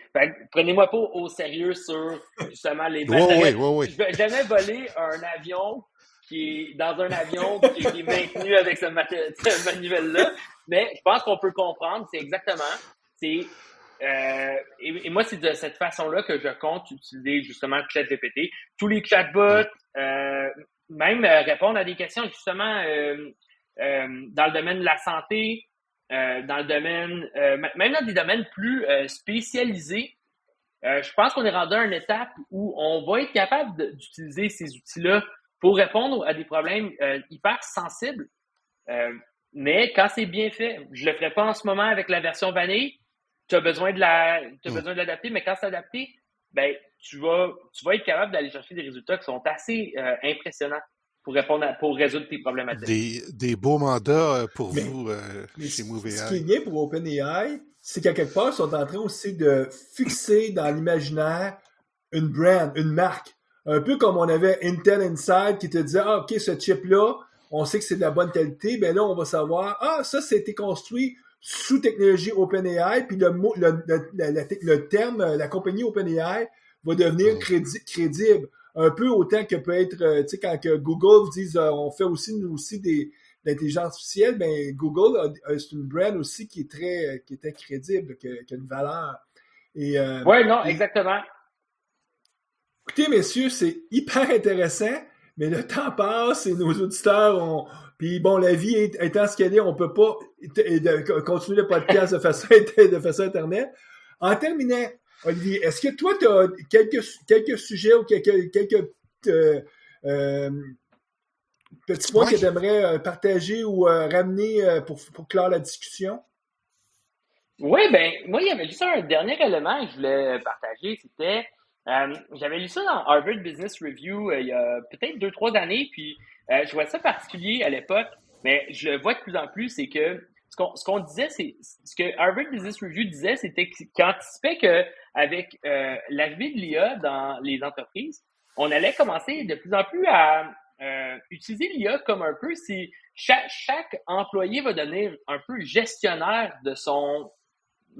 Prenez-moi pas au sérieux sur justement les matériels. Oui. Je vais jamais voler un avion qui est maintenu avec ce manuel-là. Mais je pense qu'on peut comprendre, c'est exactement. Et moi, c'est de cette façon-là que je compte utiliser justement ChatGPT. Tous les chatbots, même répondre à des questions justement. Dans le domaine de la santé, dans le domaine, même dans des domaines plus spécialisés, je pense qu'on est rendu à une étape où on va être capable d'utiliser ces outils-là pour répondre à des problèmes hyper sensibles. Mais quand c'est bien fait, je le ferai pas en ce moment avec la version vanille. Tu as besoin de l'adapter, mais quand c'est adapté, ben tu vas être capable d'aller chercher des résultats qui sont assez impressionnants. Pour résoudre tes problématiques. Des beaux mandats pour vous chez MoveAI. Ce qui est bien pour OpenAI, c'est qu'à quelque part, ils sont en train aussi de fixer dans l'imaginaire une brand, une marque. Un peu comme on avait Intel Inside qui te disait, OK, ce chip-là, on sait que c'est de la bonne qualité, ben là, on va savoir, ça, c'était construit sous technologie OpenAI, puis le terme, la compagnie OpenAI va devenir crédible. Un peu autant que peut être, tu sais, quand que Google dit on fait aussi de l'intelligence artificielle, ben Google c'est une brand aussi qui est très crédible, qui a une valeur. Oui, non, exactement. Écoutez, messieurs, c'est hyper intéressant, mais le temps passe et nos auditeurs ont... Puis bon, la vie étant ce qu'elle est, on peut pas continuer le podcast de façon Internet. En terminant, Olivier, est-ce que toi, tu as quelques sujets ou quelques petits points que tu aimerais partager ou ramener pour clore la discussion? Oui, ben moi, il y avait juste un dernier élément que je voulais partager. C'était, j'avais lu ça dans Harvard Business Review il y a peut-être 2-3 années, puis je voyais ça particulier à l'époque, mais je le vois de plus en plus, c'est que ce qu'on disait, c'est ce que Harvard Business Review disait, c'était qu'il anticipait qu'avec l'arrivée de l'IA dans les entreprises, on allait commencer de plus en plus à utiliser l'IA comme un peu si chaque employé va devenir un peu gestionnaire de son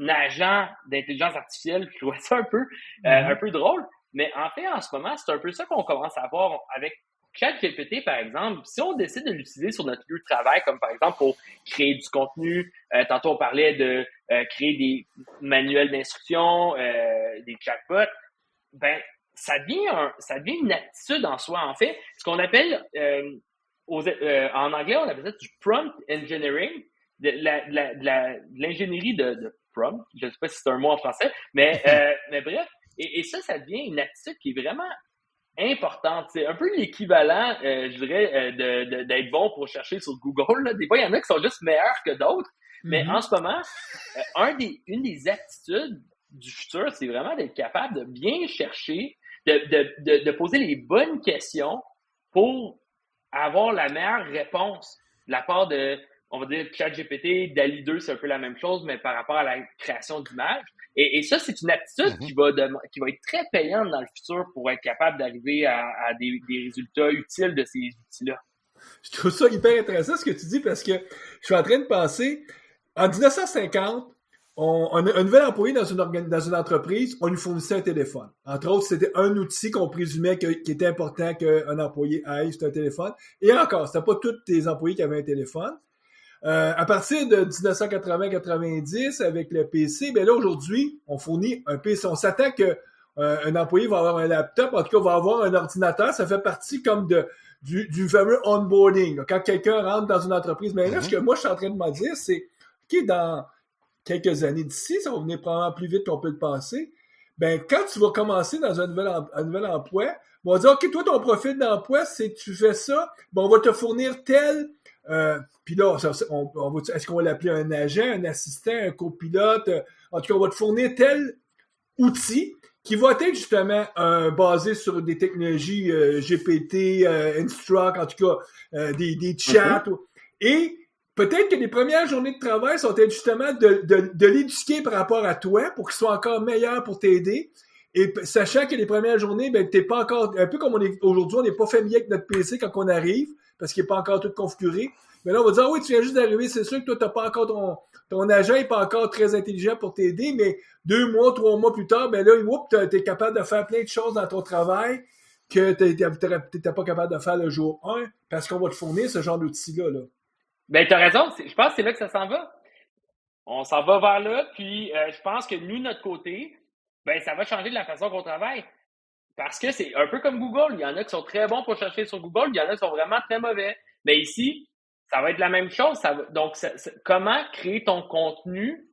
agent d'intelligence artificielle. Je trouve ça un peu drôle. Mais en fait, en ce moment, c'est un peu ça qu'on commence à voir avec ChatGPT, par exemple. Si on décide de l'utiliser sur notre lieu de travail, comme par exemple pour créer du contenu, tantôt on parlait de créer des manuels d'instruction, des chatbots, ben ça devient une aptitude en soi. En fait, ce qu'on appelle en anglais, on appelle ça du prompt engineering, de l'ingénierie de prompt. Je ne sais pas si c'est un mot en français, mais bref. Et ça devient une aptitude qui est vraiment importante. C'est un peu l'équivalent, je dirais, d'être bon pour chercher sur Google. Là. Des fois, il y en a qui sont juste meilleurs que d'autres. Mais en ce moment, une des aptitudes du futur, c'est vraiment d'être capable de bien chercher, de poser les bonnes questions pour avoir la meilleure réponse de la part de, on va dire, ChatGPT, DALL-E 2, c'est un peu la même chose, mais par rapport à la création d'images. Et ça, c'est une aptitude qui va être très payante dans le futur pour être capable d'arriver à des résultats utiles de ces outils-là. Je trouve ça hyper intéressant ce que tu dis parce que je suis en train de penser, en 1950, un nouvel employé dans une entreprise, on lui fournissait un téléphone. Entre autres, c'était un outil qu'on présumait qui était important qu'un employé ait, c'était un téléphone. Et encore, c'était pas tous les employés qui avaient un téléphone. À partir de 1980-90, avec le PC, ben là, aujourd'hui, on fournit un PC. On s'attend que un employé va avoir un laptop, en tout cas, va avoir un ordinateur. Ça fait partie comme du fameux onboarding. Là. Quand quelqu'un rentre dans une entreprise, mais là, ce que moi, je suis en train de me dire, c'est, OK, dans quelques années d'ici, ça va venir probablement plus vite qu'on peut le penser. Ben, quand tu vas commencer dans un nouvel emploi, on va dire, OK, toi, ton profil d'emploi, c'est tu fais ça, ben, on va te fournir tel, puis là, est-ce qu'on va l'appeler un agent, un assistant, un copilote, en tout cas, on va te fournir tel outil qui va être justement basé sur des technologies GPT, Instruct, en tout cas, des chats, et peut-être que les premières journées de travail sont justement de l'éduquer par rapport à toi pour qu'il soit encore meilleur pour t'aider. Et sachant que les premières journées, ben, t'es pas encore, un peu comme on est aujourd'hui, on n'est pas familier avec notre PC quand on arrive, parce qu'il n'est pas encore tout configuré. Mais là, on va dire, oui, tu viens juste d'arriver, c'est sûr que toi, t'as pas encore ton agent n'est pas encore très intelligent pour t'aider, mais 2 mois, 3 mois plus tard, ben là, t'es capable de faire plein de choses dans ton travail que t'étais pas capable de faire le jour 1, parce qu'on va te fournir ce genre d'outils-là, là. Ben, t'as raison. Je pense que c'est là que ça s'en va. On s'en va vers là, puis je pense que nous, de notre côté, ben, ça va changer de la façon qu'on travaille. Parce que c'est un peu comme Google. Il y en a qui sont très bons pour chercher sur Google, il y en a qui sont vraiment très mauvais. Mais ici, ça va être la même chose. Donc, comment créer ton contenu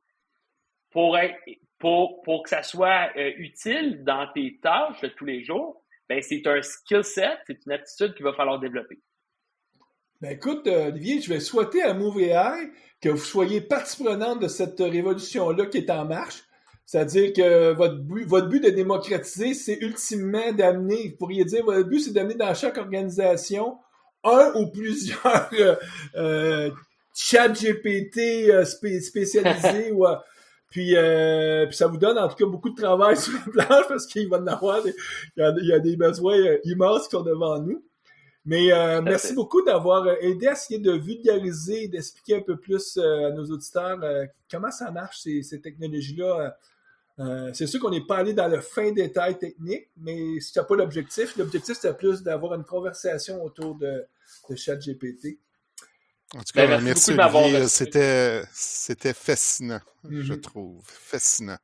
pour que ça soit utile dans tes tâches de tous les jours? Ben, c'est un skill set, c'est une aptitude qu'il va falloir développer. Ben écoute, Olivier, je vais souhaiter à MoveAI que vous soyez partie prenante de cette révolution-là qui est en marche. C'est-à-dire que votre but de démocratiser, c'est ultimement d'amener, vous pourriez dire, votre but, c'est d'amener dans chaque organisation un ou plusieurs chat GPT spécialisés. Puis ça vous donne en tout cas beaucoup de travail sur la planche parce qu'il va en avoir, il y a des besoins immenses qui sont devant nous. Mais merci beaucoup d'avoir aidé à essayer de vulgariser et d'expliquer un peu plus à nos auditeurs comment ça marche, ces technologies-là. C'est sûr qu'on n'est pas allé dans le fin détail technique, mais c'était pas l'objectif. L'objectif, c'était plus d'avoir une conversation autour de ChatGPT. En tout cas, merci Olivier. C'était fascinant, Mm-hmm. je trouve. Fascinant.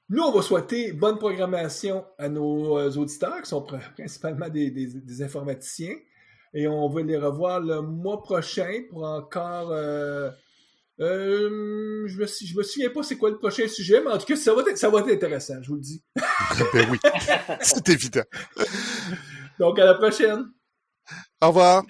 Nous, on va souhaiter bonne programmation à nos auditeurs, qui sont principalement des informaticiens. Et on va les revoir le mois prochain pour encore... je me souviens pas c'est quoi le prochain sujet, mais en tout cas, ça va être intéressant, je vous le dis. Ben oui, c'est évident. Donc, à la prochaine. Au revoir.